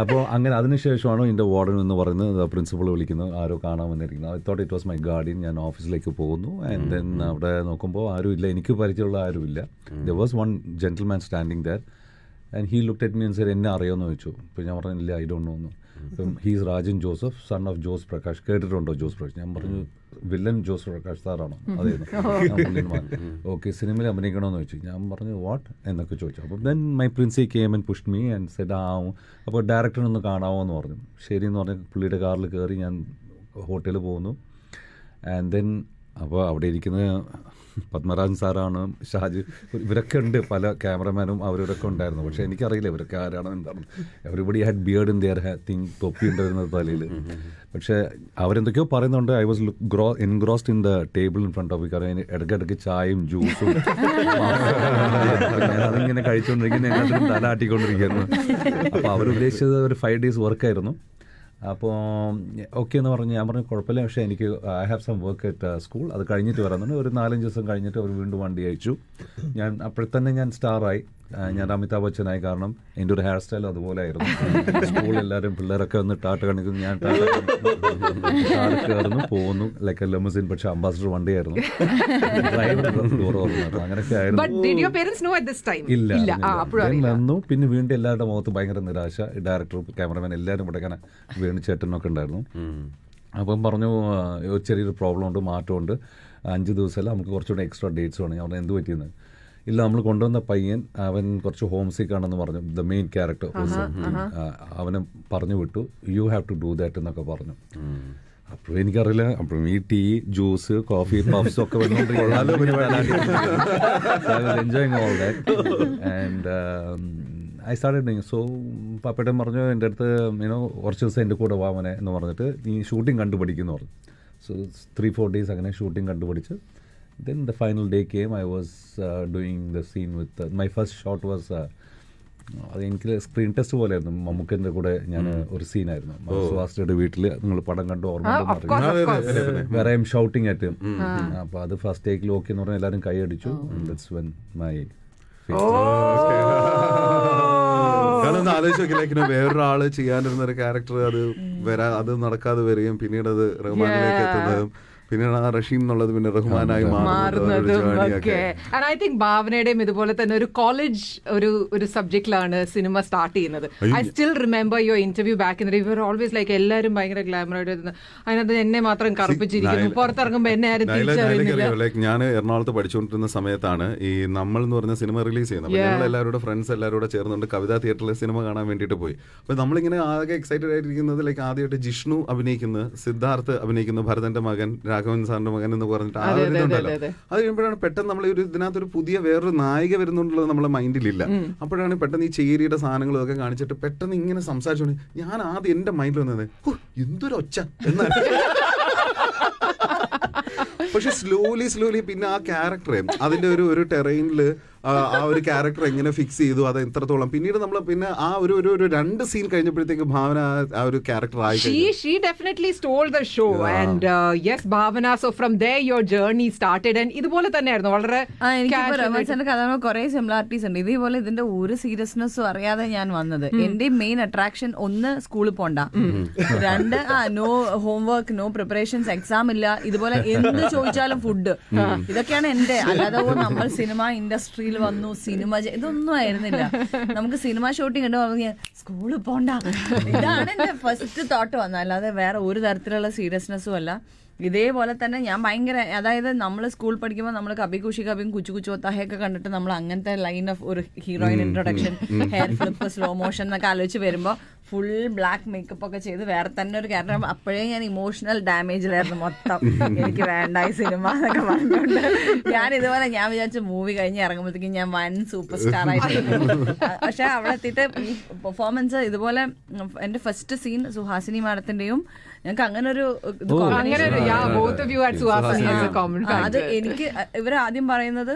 അപ്പോൾ അങ്ങനെ അതിനുശേഷമാണ് എൻ്റെ വാർഡൻ എന്ന് പറയുന്നത് പ്രിൻസിപ്പൾ വിളിക്കുന്നത്, ആരോ കാണാൻ വന്നിരിക്കുന്നത്. I thought it was my guardian. ഞാൻ ഓഫീസിലേക്ക് പോകുന്നു. ആൻഡ് ദെൻ അവിടെ നോക്കുമ്പോൾ ആരും ഇല്ല, എനിക്ക് പരിചയമുള്ള ആരുമില്ല. There was one gentleman standing there and he looked at me and said, എന്നെ അറിയാമെന്ന് ചോദിച്ചു. അപ്പോൾ ഞാൻ പറഞ്ഞില്ല, ഐ ഡോണ്ട് നോ എന്ന്. അപ്പം he's Rajan Joseph, son of Jose Prakash. കേട്ടിട്ടുണ്ടോ ജോസ് പ്രകാശ്? ഞാൻ പറഞ്ഞു, വില്ലൻ ജോസ് പ്രകാശ് സാറാണോ? അതായിരുന്നു. ഓക്കെ, സിനിമയിൽ അഭിനയിക്കണമെന്ന് ചോദിച്ചു. ഞാൻ പറഞ്ഞു വാട്ട് എന്നൊക്കെ ചോദിച്ചു. അപ്പോൾ then my princi came and pushed me and said അപ്പോൾ ഡയറക്ടറിനൊന്ന് കാണാമോ എന്ന് പറഞ്ഞു. ശരി എന്ന് പറഞ്ഞ് പുള്ളിയുടെ കാറിൽ കയറി ഞാൻ ഹോട്ടലിൽ പോകുന്നു. ആൻഡ് ദെൻ അപ്പോൾ അവിടെ ഇരിക്കുന്ന പത്മരാജൻ സാറാണ്, ഷാജി, ഇവരൊക്കെ ഉണ്ട്, പല ക്യാമറമാനും അവരൊക്കെ ഉണ്ടായിരുന്നു. പക്ഷേ എനിക്കറിയില്ല ഇവരൊക്കെ ആരാണ് എന്താണ്. Everybody had beard in their thing, തൊപ്പി ഉണ്ടായിരുന്നത് തലയിൽ. പക്ഷേ അവരെന്തൊക്കെയോ പറയുന്നുണ്ട്. I was engrossed in the table in front of me. കാരണം ഇടയ്ക്കിടയ്ക്ക് ചായയും ജ്യൂസും ഞാനതിങ്ങനെ കഴിച്ചുകൊണ്ടിരിക്കുന്ന അതിന് തലാട്ടിക്കൊണ്ടിരിക്കുന്നു. അപ്പോൾ അവരുദ്ദേശിച്ചത് ഒരു 5 days വർക്കായിരുന്നു. അപ്പോൾ ഓക്കെ എന്ന് പറഞ്ഞ് ഞാൻ പറഞ്ഞു കുഴപ്പമില്ല, പക്ഷേ എനിക്ക് I have some work at school, അത് കഴിഞ്ഞിട്ട് വരാമെന്നുണ്ട്. ഒരു 4-5 ദിവസം കഴിഞ്ഞിട്ട് അവർ വീണ്ടും വണ്ടി അയച്ചു. ഞാൻ അപ്പോഴത്തന്നെ ഞാൻ സ്റ്റാറായി. ഞാൻ അമിതാഭ് ബച്ചനായി. കാരണം എൻ്റെ ഒരു ഹെയർ സ്റ്റൈൽ അതുപോലെ ആയിരുന്നു. സ്കൂളിൽ എല്ലാവരും പിള്ളേരൊക്കെ ഒന്ന് ടാറ്റ കാണിക്കുന്നു, ഞാൻ കയറുന്നു പോകുന്നു ലൈക്ക് എ ലെമസിൻ. പക്ഷെ അംബാസിഡർ വണ്ടിയായിരുന്നു, ഡ്രൈവർ ഡോർ ഓർമ്മ, അങ്ങനെയൊക്കെ ആയിരുന്നു. ഇല്ല വന്നു. പിന്നെ വീണ്ടും എല്ലാവരുടെ മുഖത്ത് ഭയങ്കര നിരാശ. ഡയറക്ടറും ക്യാമറമാൻ എല്ലാവരും ഇവിടെ ഇങ്ങനെ വേണുചേട്ടനൊക്കെ ഉണ്ടായിരുന്നു. അപ്പം പറഞ്ഞു ഒരു ചെറിയൊരു പ്രോബ്ലം ഉണ്ട്, മാറ്റമുണ്ട്, 5 ദിവസമല്ല, നമുക്ക് കുറച്ചുകൂടെ എക്സ്ട്രാ ഡേറ്റ്സ് വേണം. ഞാൻ പറഞ്ഞു എന്ത് പറ്റിയെന്ന്. ഇല്ല, നമ്മൾ കൊണ്ടുവന്ന പയ്യൻ അവൻ കുറച്ച് ഹോം സിക്ക് ആണെന്ന് പറഞ്ഞു. ദ മെയിൻ ക്യാരക്ടർ അവനെ പറഞ്ഞു വിട്ടു. You have to do that എന്നൊക്കെ പറഞ്ഞു. അപ്പോൾ എനിക്കറിയില്ല. അപ്പോഴും ഈ ടീ, ജ്യൂസ്, കോഫി, പഫ്സ് ഒക്കെ enjoying all that. And I started doing. So പപ്പേട്ടൻ പറഞ്ഞു എൻ്റെ അടുത്ത് കുറച്ച് ദിവസം എൻ്റെ കൂടെ വാമനെ എന്ന് പറഞ്ഞിട്ട് നീ ഷൂട്ടിംഗ് കണ്ടുപിടിക്കുന്നു പറഞ്ഞു. സോ 3-4 days അങ്ങനെ ഷൂട്ടിംഗ് കണ്ടുപിടിച്ച് then the final day came. I was doing the scene with my first shot was അത് എനിക്ക് സ്ക്രീൻ ടെസ്റ്റ് പോലെ ആയിരുന്നു. മമ്മൂക്കൻ്റെ കൂടെ ഞാൻ ഒരു സീനായിരുന്നു. സുഹാസിയുടെ വീട്ടിൽ നിങ്ങൾ പടം കണ്ടു ഓർമ്മ, വേറെ ഐം ഷൗട്ടിങ് ആറ്റ്. അപ്പോൾ അത് ഫസ്റ്റ് ടേക്കിൽ ഓക്കെ എന്ന് പറഞ്ഞാൽ എല്ലാവരും കൈയടിച്ചു. ദാറ്റ്സ് വെൻ മൈ ആലോചിച്ച് നോക്കില്ല, വേറൊരാള് ചെയ്യാനിരുന്ന ഒരു ക്യാരക്ടർ അത് നടക്കാതെ വരികയും പിന്നീട് അത് റഹ്മാനിലേക്ക് എത്തുന്നതും പിന്നീട് ആ റഷീം എന്നുള്ളത് പിന്നെ റഹ്മാനായി മാറുന്നതും. ആൻഡ് ഐ തിങ്ക് ഭാവനയുടെയും ഇതുപോലെ തന്നെ ഒരു കോളേജ് ഒരു സബ്ജക്റ്റിലാണ് സിനിമ സ്റ്റാർട്ട് ചെയ്യുന്നത്. I still remember your interview back in your always like എല്ലാവരും ഭയങ്കര ഗ്ലാമറായിട്ട് വരുന്നത്. അതിനകത്ത് എന്നെ മാത്രം കറുപ്പിച്ചിരിക്കുന്നു, പുറത്തിറങ്ങുമ്പോൾ എന്നെ ആരും തിരിച്ചറിയുന്നില്ല. ലൈക്ക് ഞാൻ എറണാകുളത്ത് പഠിച്ചുകൊണ്ടിരുന്ന സമയത്താണ് ഈ നമ്മൾ എന്ന് പറഞ്ഞ സിനിമ റിലീസ് ചെയ്യുന്നത്. ഞങ്ങൾ എല്ലാവരുടെ ഫ്രണ്ട്സ് എല്ലാവരും ചേർന്നുകൊണ്ട് കവിതാ തിയേറ്ററിലെ സിനിമ കാണാൻ വേണ്ടിയിട്ട് പോയി. അപ്പോൾ നമ്മളിങ്ങനെ ആകെ എക്സൈറ്റഡ് ആയിട്ടിരിക്കുന്നത് ലൈക്ക് ആദ്യമായിട്ട് ജിഷ്ണു അഭിനയിക്കുന്നു, സിദ്ധാർത്ഥ് അഭിനയിക്കുന്നു, ഭരതന്റെ മകൻ, രാഘവൻ സാറിന്റെ മകൻ എന്ന് പറഞ്ഞിട്ട് ആ ഒരു ഇതുണ്ടല്ലോ. അത് കഴിയുമ്പോഴാണ് പെട്ടെന്ന് നമ്മൾ ഇതിനകത്തൊരു പുതിയ വേറൊരു നായിക വരുന്നുള്ളത് നമ്മളെ മൈൻഡിലില്ല. അപ്പോഴാണ് പെട്ടെന്ന് ഈ ചേരിയുടെ സാധനങ്ങളും ഒക്കെ കാണിച്ചിട്ട് പെട്ടെന്ന് ഇങ്ങനെ സംസാരിച്ചോണ്ട് ഞാൻ ആദ്യം എന്റെ മൈൻഡിൽ വന്നത് എന്തൊരു ഒച്ച എന്നാണ്. പക്ഷെ സ്ലോലി പിന്നെ ആ ക്യാരക്ടറെ അതിന്റെ ഒരു ടെറൈനിൽ ആ ഒരു ക്യാരക്ടർ എങ്ങനെ ഫിക്സ് ചെയ്തു, അത് എത്രത്തോളം പിന്നീട് നമ്മൾ പിന്നെ ആ ഒരു 2 സീൻ കഴിഞ്ഞപ്പോഴത്തേക്ക് ഭാവന ആ ഒരു ക്യാരക്ടർ ആയി. She definitely stole the show and yes Bhavana, so from there your journey started and ഇതുപോലെ തന്നെയായിരുന്നു വളരെ എനിക്കിപ്പോ റോമാൻസിന്റെ കഥ കുറെ സിമിലാരിറ്റീസ് ഉണ്ട്. ഇതേപോലെ ഇതിന്റെ ഒരു സീരിയസ്നെസ്സും അറിയാതെ ഞാൻ വന്നത്. എന്റെ മെയിൻ അട്രാക്ഷൻ ഒന്ന് സ്കൂളിൽ പോണ്ട, 2 no homework, no preparations, exam ഇല്ല, ഇതുപോലെ എന്ത് ചോദിച്ചാലും ഫുഡ്, ഇതൊക്കെയാണ് എന്റെ. അല്ലാതെ നമ്മൾ സിനിമ ഇൻഡസ്ട്രിയിൽ വന്നു സിനിമ ഇതൊന്നും ആയിരുന്നില്ല. നമുക്ക് സിനിമ ഷൂട്ടിംഗ് ഉണ്ട്, സ്കൂളിൽ പോണ്ട, ഇതാണ് എന്റെ ഫസ്റ്റ് തോട്ട് വന്നത്. അല്ലാതെ വേറെ ഒരു തരത്തിലുള്ള സീരിയസ്നെസ്സും അല്ല. ഇതേപോലെ തന്നെ ഞാൻ ഭയങ്കര, അതായത് നമ്മൾ സ്കൂൾ പഠിക്കുമ്പോൾ നമ്മൾ കബി ഖുഷി കബിയും കുച്ചു കുച്ചു ഒത്താഹയൊക്കെ കണ്ടിട്ട് നമ്മൾ അങ്ങനത്തെ ലൈൻ ഓഫ് ഒരു heroine introduction, hair flip, slow motion എന്നൊക്കെ ആലോചിച്ച് വരുമ്പോൾ ഫുൾ ബ്ലാക്ക് മേക്കപ്പ് ഒക്കെ ചെയ്ത് വേറെ തന്നെ ഒരു ക്യാരക്ടർ. അപ്പോഴേ ഞാൻ ഇമോഷണൽ ഡാമേജിലായിരുന്നു മൊത്തം. എനിക്ക് വേണ്ട ഈ സിനിമ എന്നൊക്കെ പറഞ്ഞുകൊണ്ട് ഞാൻ ഇതുപോലെ ഞാൻ വിചാരിച്ച മൂവി കഴിഞ്ഞ് ഇറങ്ങുമ്പോഴത്തേക്കും ഞാൻ 1 സൂപ്പർ സ്റ്റാർ ആയിട്ട്. പക്ഷെ അവിടെ എത്തിയിട്ട് ഈ പെർഫോമൻസ് ഇതുപോലെ എന്റെ ഫസ്റ്റ് സീൻ സുഹാസിനി മാഡത്തിന്റെയും ഞങ്ങൾക്ക് അങ്ങനെ ഒരു അത് എനിക്ക് ഇവർ ആദ്യം പറയുന്നത്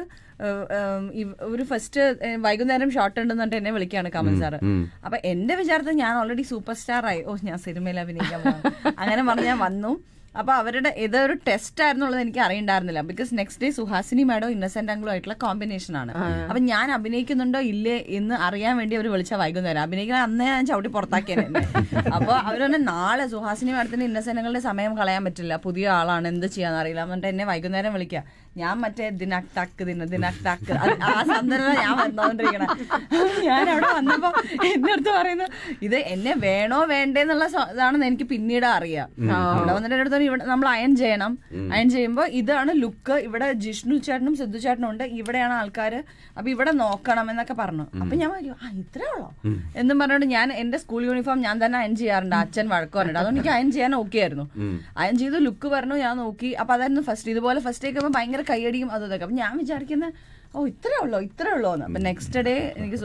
ഒരു ഫസ്റ്റ് വൈകുന്നേരം ഷോട്ട് ഉണ്ടെന്നിട്ട് എന്നെ വിളിക്കുകയാണ് കമൽ സാറ്. അപ്പൊ എന്റെ വിചാരത്തിൽ ഞാൻ ഓൾറെഡി സൂപ്പർ സ്റ്റാർ ആയി, ഞാൻ സിനിമയിൽ അഭിനയിക്കാൻ പോകും അങ്ങനെ പറഞ്ഞ് ഞാൻ വന്നു. അപ്പൊ അവരുടെ ഇതൊരു ടെസ്റ്റ് ആയിരുന്നുള്ളത് എനിക്ക് അറിയണ്ടായിരുന്നില്ല. Because next day Suhasini madam Innocent അങ്കിളും ആയിട്ടുള്ള കോമ്പിനേഷൻ ആണ്. അപ്പൊ ഞാൻ അഭിനയിക്കുന്നുണ്ടോ ഇല്ലേ എന്ന് അറിയാൻ വേണ്ടി അവർ വിളിച്ച വൈകുന്നേരം. അഭിനയിക്കാൻ അന്നേ ഞാൻ ചവിട്ടി പുറത്താക്കിയത് എന്നെ. അപ്പൊ അവർ തന്നെ നാളെ സുഹാസിനി മാഡത്തിന് ഇന്നസെന്റ് അങ്കിളുടെ സമയം കളയാൻ പറ്റില്ല, പുതിയ ആളാണ്, എന്ത് ചെയ്യാന്ന് അറിയില്ല എന്നിട്ട് എന്നെ വൈകുന്നേരം വിളിക്കുക. ഞാൻ മറ്റേ ദിനാക് ടാക്ക് ആ സന്ദർഭം ഞാൻ വന്നോണ്ടിരിക്കണം. ഞാൻ അവിടെ വന്നപ്പോ എന്റെ അടുത്ത് പറയുന്നു ഇത് എന്നെ വേണോ വേണ്ടേന്നുള്ള ഇതാണെന്ന് എനിക്ക് പിന്നീട് അറിയാം. അവിടെ വന്നിട്ട് അടുത്ത് ഇവിടെ നമ്മൾ അയൺ ചെയ്യണം, അയൺ ചെയ്യുമ്പോൾ ഇതാണ് ലുക്ക്, ഇവിടെ ജിഷ്ണു ചേട്ടനും സിദ്ധു ചേട്ടനും ഉണ്ട്, ഇവിടെയാണ് ആൾക്കാര്, അപ്പൊ ഇവിടെ നോക്കണം എന്നൊക്കെ പറഞ്ഞു. അപ്പൊ ഞാൻ ഇത്രേ ഉള്ളോ എന്നും പറഞ്ഞോണ്ട് ഞാൻ എന്റെ സ്കൂൾ യൂണിഫോം ഞാൻ തന്നെ അയൺ ചെയ്യാറുണ്ട്. അച്ഛൻ വഴക്ക് പറഞ്ഞിട്ട് അതുകൊണ്ട് എനിക്ക് അയൺ ചെയ്യാൻ ഓക്കെ ആയിരുന്നു. അയൺ ചെയ്ത് ലുക്ക് പറഞ്ഞു, ഞാൻ നോക്കി. അപ്പൊ അതായിരുന്നു ഫസ്റ്റ്. ഇതുപോലെ ഫസ്റ്റ് കേൾക്കുമ്പോൾ ഭയങ്കര കയ്യടിയും അതും ഇതൊക്കെ. അപ്പൊ ഞാൻ വിചാരിക്കുന്നത് ഇത്രേ ഉള്ളോ എന്ന്. അപ്പൊ നെക്സ്റ്റ് ഡേ എനിക്ക്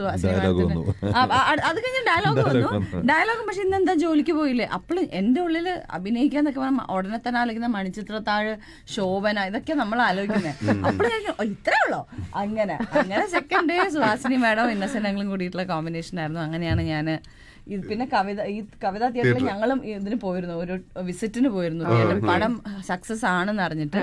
അത് കഴിഞ്ഞ് ഡയലോഗ് വന്നു. ഡയലോഗും പക്ഷെ ഇന്നെന്താ ജോലിക്ക് പോയില്ലേ? അപ്പോഴും എന്റെ ഉള്ളില് അഭിനയിക്കാന്നൊക്കെ പറഞ്ഞാൽ ഉടനെ തന്നെ ആലോചിക്കുന്ന മണിച്ചിത്രത്താഴ്, ശോഭന, ഇതൊക്കെ നമ്മൾ ആലോചിക്കുന്നത്. അപ്പോഴും ഇത്രേ ഉള്ളോ അങ്ങനെ second day Suhasini madam Innocent അങ്കിളും കൂടിയിട്ടുള്ള കോമ്പിനേഷൻ ആയിരുന്നു. അങ്ങനെയാണ് ഞാൻ പിന്നെ കവിതാ തിയേറ്ററിൽ ഞങ്ങളും ഇതിന് പോയിരുന്നു, ഒരു വിസിറ്റിന് പോയിരുന്നു. പടം സക്സസ് ആണെന്ന് അറിഞ്ഞിട്ട്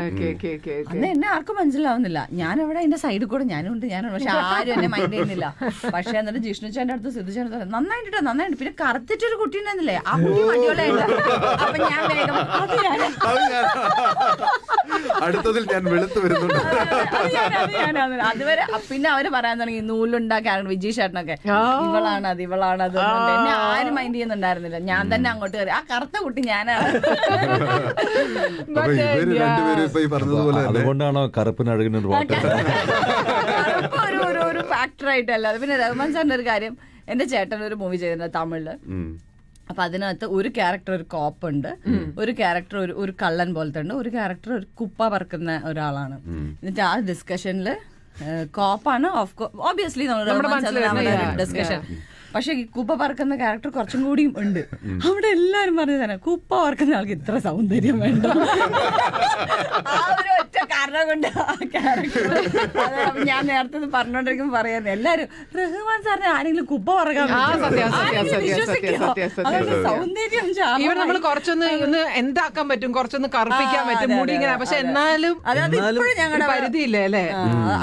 അന്ന് എന്നെ ആർക്കും മനസ്സിലാവുന്നില്ല. ഞാൻ അവിടെ എന്റെ സൈഡിൽ കൂടെ ഞാനുണ്ട്, പക്ഷെ ആരും എന്നെ മൈൻഡ് ചെയ്യുന്നില്ല. പക്ഷെ എന്നിട്ട് ജിഷ്ണു ചേട്ടൻ്റെ അടുത്ത് സിദ്ധു ചേട്ടൻ നന്നായിട്ട് പിന്നെ കറുത്തിട്ടൊരു കുട്ടി ഉണ്ടെന്നില്ലേ, ആ കുട്ടി അടിപൊളിയായിട്ട്. അപ്പൊ ഞാൻ വേഗം അടുത്തതിൽ ഞാൻ വെളുത്തു വരുന്നുണ്ട്. അതുവരെ പിന്നെ അവര് പറയാൻ തുടങ്ങി നൂലുണ്ടാക്കാറുണ്ട് വിജയ് ചേട്ടനൊക്കെ, ഇവളാണത് എന്നെ ആരും മൈൻഡ് ചെയ്യുന്നുണ്ടായിരുന്നില്ല. ഞാൻ തന്നെ അങ്ങോട്ട് കയറി ആ കറുത്ത കുട്ടി ഞാനാണ്. അതുകൊണ്ടാണോ കറുപ്പിന് അഴകിനൊരു ഒരു ഫാക്ടർ ആയിട്ടല്ല. പിന്നെ റഹ്മാൻ സാറിന്റെ ഒരു കാര്യം, എന്റെ ചേട്ടൻ ഒരു മൂവി ചെയ്തിട്ടുണ്ട് തമിഴില്. അപ്പൊ അതിനകത്ത് ഒരു ക്യാരക്ടർ ഒരു കോപ്പുണ്ട്, ഒരു ക്യാരക്ടർ ഒരു കള്ളൻ പോലത്തെ ഉണ്ട്, ഒരു ക്യാരക്ടർ ഒരു കുപ്പ പറക്കുന്ന ഒരാളാണ്. എന്നിട്ട് ആ ഡിസ്കഷനില് കോപ്പാണ് ഓബിയസ്ലി നമ്മുടെ ഡിസ്കഷൻ. പക്ഷെ ഈ കുപ്പ പറക്കുന്ന ക്യാരക്ടർ കുറച്ചും കൂടിയും ഉണ്ട്. അവിടെ എല്ലാരും പറഞ്ഞു തന്നെ കുപ്പ പറക്കുന്ന ആൾക്ക് ഇത്ര സൗന്ദര്യം വേണ്ട. ആ ഒരു ഒറ്റ കാരണം കൊണ്ട് ആ ക്യാരക്ടർ ഞാൻ നേരത്തെ പറഞ്ഞോണ്ടിരിക്കും പറയാൻ എല്ലാരും റഹ്മാൻ സാറിന് ആരെങ്കിലും കുപ്പ പറക്കാൻ സൗന്ദര്യം നമ്മൾ കുറച്ചൊന്ന് എന്താക്കാൻ പറ്റും, കുറച്ചൊന്ന് കറുപ്പിക്കാൻ പറ്റും മുടി ഇങ്ങനെ. പക്ഷെ എന്നാലും അതിപ്പോഴും ഞങ്ങളുടെ പരിധിയില്ലേ അല്ലേ?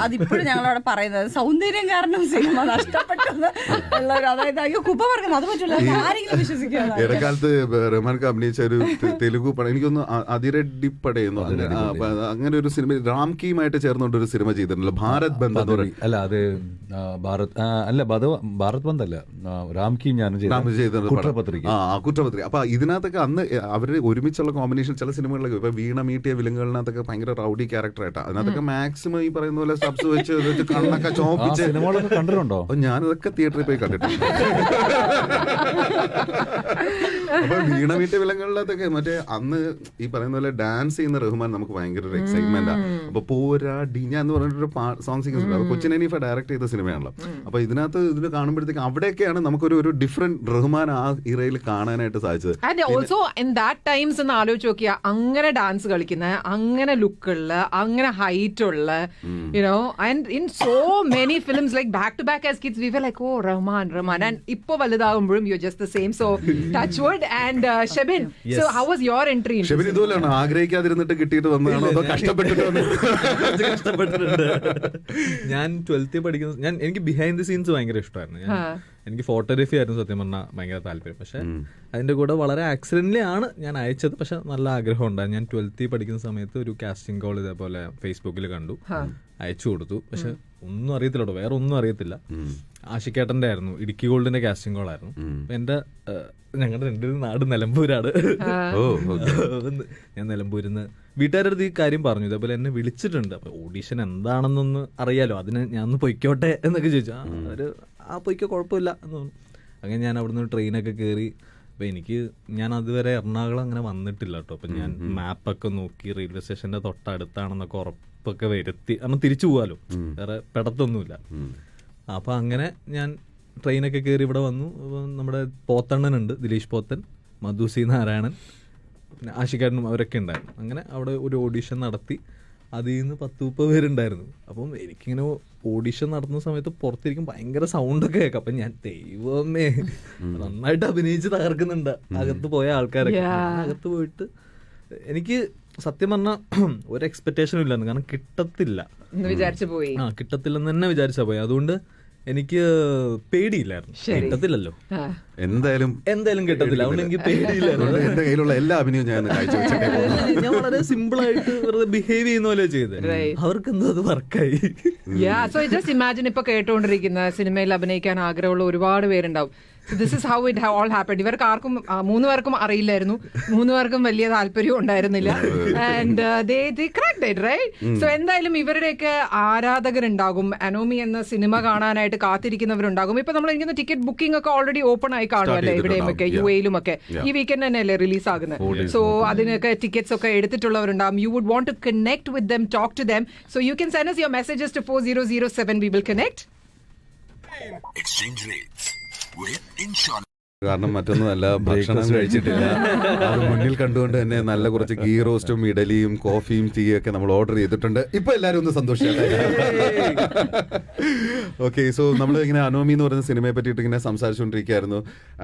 അതിപ്പോഴും ഞങ്ങളവിടെ പറയുന്നത് സൗന്ദര്യം കാരണം സിനിമ നഷ്ടപ്പെട്ടെന്ന് ഉള്ളൊരു, അതായത് അയ്യോ കുപ്പ പറക്കണം അത് പറ്റില്ല ആരെങ്കിലും വിശ്വസിക്കുക. ഇടക്കാലത്ത് റഹ്മാൻക്ക് അഭിനയിച്ച ഒരു തെലുഗു പടം എനിക്കൊന്ന് അതിരടിപ്പടയെന്നു അങ്ങനെ ഒരു സിനിമ രാംകിയുമായിട്ട് ചേർന്നുകൊണ്ട് ഒരു സിനിമ ചെയ്തിട്ടുണ്ടല്ലോ, ഭാരത് ബന്ദ്. അല്ല അത് ഭാരത് ബന്ദ് അല്ല, രാംകി ഞാൻ കുറ്റപത്രിക. കുറ്റപത്രിക. അപ്പൊ ഇതിനകത്തൊക്കെ അന്ന് അവര് ഒരുമിച്ചുള്ള കോമ്പിനേഷൻ ചില സിനിമകളിലൊക്കെ ഇപ്പൊ വീണ മീട്ടിയ വിലങ്ങളിനകത്തൊക്കെ ഭയങ്കര റൗഡി ക്യാരക്ടർ ആയിട്ടാ. അതിനകത്തൊക്കെ മാക്സിമം ഈ പറയുന്ന പോലെ സബ്സ് വെച്ച് കണ്ണൊക്കെ ചോപ്പിച്ച് സിനിമകളൊക്കെ കണ്ടിട്ടുണ്ടോ? ഞാനതൊക്കെ തിയേറ്ററിൽ പോയി കണ്ടിട്ടുണ്ട്. അപ്പൊ വീണ വീട്ടു വിലങ്ങളിലത്തൊക്കെ മറ്റേ അന്ന് ഈ പറയുന്ന പോലെ ഡാൻസ് ചെയ്യുന്ന റഹ്മാൻ നമുക്ക് ഭയങ്കര ഒരു എക്സൈറ്റ്മെന്റ് ആണ്. അപ്പൊ പോരാ ഡിഞ്ഞ എന്ന് പറഞ്ഞിട്ടൊരു സോങ് സീക്വൻസ് ഉണ്ട്. അത് കൊച്ചിൻ ഹനീഫ ഡയറക്ട് ചെയ്ത സിനിമയാണല്ലോ. അപ്പൊ ഇതിനകത്ത് ഇതിന് കാണുമ്പോഴത്തേക്ക് അവിടെയൊക്കെയാണ് നമുക്കൊരു ഒരു ഡിഫറെന്റ് റഹ്മാൻ ആ ഇറയിൽ കാണാനായിട്ട് സാധിച്ചത്. And also in that times എന്ന് ആലോചിച്ച് നോക്കിയാൽ അങ്ങനെ ഡാൻസ് കളിക്കുന്ന, അങ്ങനെ ലുക്കുള്ള, അങ്ങനെ ഹൈറ്റ് ഉള്ള, you know, and in so many films like back to back as kids we feel like oh Rahman. And ഇപ്പൊ വലുതാകുമ്പോഴും you just the same. So touch wood. And Shebin, so how was your entry? Shebin ഇതുപോലെയാണോ, ആഗ്രഹിക്കാതിരുന്നിട്ട് കിട്ടിയിട്ട് വന്നതാണോ അതോ കഷ്ടപ്പെട്ടിട്ട് കഷ്ടപ്പെട്ടിട്ടുണ്ട്. ഞാൻ 12th പഠിക്കുന്ന എനിക്ക് ബിഹൈൻഡ് ദി സീൻസ് ഭയങ്കര ഇഷ്ടമായിരുന്നു. എനിക്ക് ഫോട്ടോഗ്രാഫി ആയിരുന്നു സത്യം പറഞ്ഞാൽ ഭയങ്കര താല്പര്യം. പക്ഷെ അതിന്റെ കൂടെ വളരെ ആക്സിഡന്റലി ആണ് ഞാൻ അയച്ചത്. പക്ഷെ നല്ല ആഗ്രഹം ഉണ്ടായിരുന്നു. ഞാൻ 12th പഠിക്കുന്ന സമയത്ത് ഒരു കാസ്റ്റിംഗ് കോൾ ഇതേപോലെ ഫേസ്ബുക്കിൽ കണ്ടു, അയച്ചു കൊടുത്തു. പക്ഷെ ഒന്നും അറിയത്തില്ലോ, വേറെ ഒന്നും അറിയത്തില്ല. ആഷിക്കേട്ടന്റെ ആയിരുന്നു, ഇടുക്കി ഗോൾഡിന്റെ കാസ്റ്റിംഗ് കോൾ ആയിരുന്നു. എന്റെ ഞങ്ങളുടെ രണ്ടുപേരും നാട് നിലമ്പൂരാണ്. ഞാൻ നിലമ്പൂരിൽ നിന്ന് വീട്ടുകാരുടെ അടുത്ത് ഈ കാര്യം പറഞ്ഞു, ഇതേപോലെ എന്നെ വിളിച്ചിട്ടുണ്ട്, അപ്പൊ ഓഡീഷൻ എന്താണെന്നൊന്ന് അറിയാലോ, അതിന് ഞാൻ ഒന്ന് പൊയ്ക്കോട്ടെ എന്നൊക്കെ ചോദിച്ചു. അവര് പൊയ്ക്കോ, കുഴപ്പമില്ല എന്ന് പറഞ്ഞു. അങ്ങനെ ഞാൻ അവിടുന്ന് ട്രെയിനൊക്കെ കയറി. അപ്പം ഞാൻ അതുവരെ എറണാകുളം അങ്ങനെ വന്നിട്ടില്ല കേട്ടോ. അപ്പം ഞാൻ മാപ്പൊക്കെ നോക്കി റെയിൽവേ സ്റ്റേഷന്റെ തൊട്ടടുത്താണെന്നൊക്കെ ഉറപ്പൊക്കെ വരുത്തി, കാരണം തിരിച്ചു പോകാലോ, വേറെ പെടത്തൊന്നുമില്ല. അപ്പം അങ്ങനെ ഞാൻ ട്രെയിനൊക്കെ കയറി ഇവിടെ വന്നു. നമ്മുടെ പോത്തണ്ണനുണ്ട്, ദിലീഷ് പോത്തൻ, മധു സി നാരായണൻ, പിന്നെ ആഷിക്കാരനും അവരൊക്കെ ഉണ്ടായിരുന്നു. അങ്ങനെ അവിടെ ഒരു ഓഡീഷൻ നടത്തി. അതിൽ നിന്ന് 10-30 പേരുണ്ടായിരുന്നു. അപ്പം എനിക്കിങ്ങനെ ഓഡീഷൻ നടത്തുന്ന സമയത്ത് പുറത്തിരിക്കും ഭയങ്കര സൗണ്ടൊക്കെ കേൾക്കാം. അപ്പം ഞാൻ ദൈവമേ നന്നായിട്ട് അഭിനയിച്ച് തകർക്കുന്നുണ്ട്. അകത്ത് പോയ ആൾക്കാരൊക്കെ അകത്ത് പോയിട്ട് എനിക്ക് സത്യം പറഞ്ഞാൽ ഒരു എക്സ്പെക്ടേഷനും ഇല്ലായിരുന്നു. കാരണം കിട്ടത്തില്ലെന്ന് തന്നെ വിചാരിച്ചാ പോയി. അതുകൊണ്ട് എനിക്ക് പേടിയില്ലായിരുന്നു. കിട്ടത്തില്ലല്ലോ, എന്തായാലും കിട്ടത്തില്ല. അതുകൊണ്ട് എനിക്ക് പേടിയില്ലായിരുന്നു. എന്റെ കയ്യിലുള്ള എല്ലാ അഭിനയവും ഞാൻ വളരെ സിമ്പിൾ ആയിട്ട് വെറുതെ ബിഹേവ് ചെയ്യുന്ന പോലെ ചെയ്തത്. അവർക്ക് എന്തോ അത് വർക്കായി. സോ ജസ്റ്റ് ഇമാജിൻ, ഇപ്പൊ കേട്ടോണ്ടിരിക്കുന്ന സിനിമയിൽ അഭിനയിക്കാൻ ആഗ്രഹമുള്ള ഒരുപാട് പേരുണ്ടാവും. This is how it all happened. ഇവർക്ക് ആർക്കും 3 പേർക്കും അറിയില്ലായിരുന്നു, 3 പേർക്കും വലിയ താല്പര്യം ഉണ്ടായിരുന്നില്ല. And they cracked it, right? So എന്തായാലും ഇവരുടെയൊക്കെ ആരാധകരുണ്ടാകും, അനോമി എന്ന സിനിമ കാണാനായിട്ട് കാത്തിരിക്കുന്നവരുണ്ടാകും. ഇപ്പൊ നമ്മൾ എനിക്ക് ടിക്കറ്റ് ബുക്കിംഗ് ഒക്കെ ഓൾറെഡി ഓപ്പൺ ആയി കാണുമല്ലേ ഇവിടെയും ഒക്കെ, UAE-ലും ഒക്കെ. ഈ വീക്കെൻഡ് തന്നെയല്ലേ റിലീസ് ആകുന്നത്. സോ അതിനൊക്കെ ടിക്കറ്റ്സ് ഒക്കെ എടുത്തിട്ടുള്ളവരുണ്ടാകും. You would want to connect with them, talk to them. So you can send us your messages to 4007. We will connect. Exchange rates with Inshallah. കാരണം മറ്റൊന്നുമല്ല, ഭക്ഷണം കഴിച്ചിട്ടില്ല. അത് മുന്നിൽ കണ്ടുകൊണ്ട് തന്നെ നല്ല കുറച്ച് ഗീ റോസ്റ്റും ഇഡലിയും കോഫിയും ടീയും ഒക്കെ നമ്മൾ ഓർഡർ ചെയ്തിട്ടുണ്ട്. ഇപ്പൊ എല്ലാവരും ഒന്ന് സന്തോഷിച്ചല്ലേ. ഓക്കെ, സോ നമ്മൾ ഇങ്ങനെ അനോമി എന്ന് പറയുന്ന സിനിമയെ പറ്റിയിട്ട് ഇങ്ങനെ സംസാരിച്ചുകൊണ്ടിരിക്കുകയായിരുന്നു.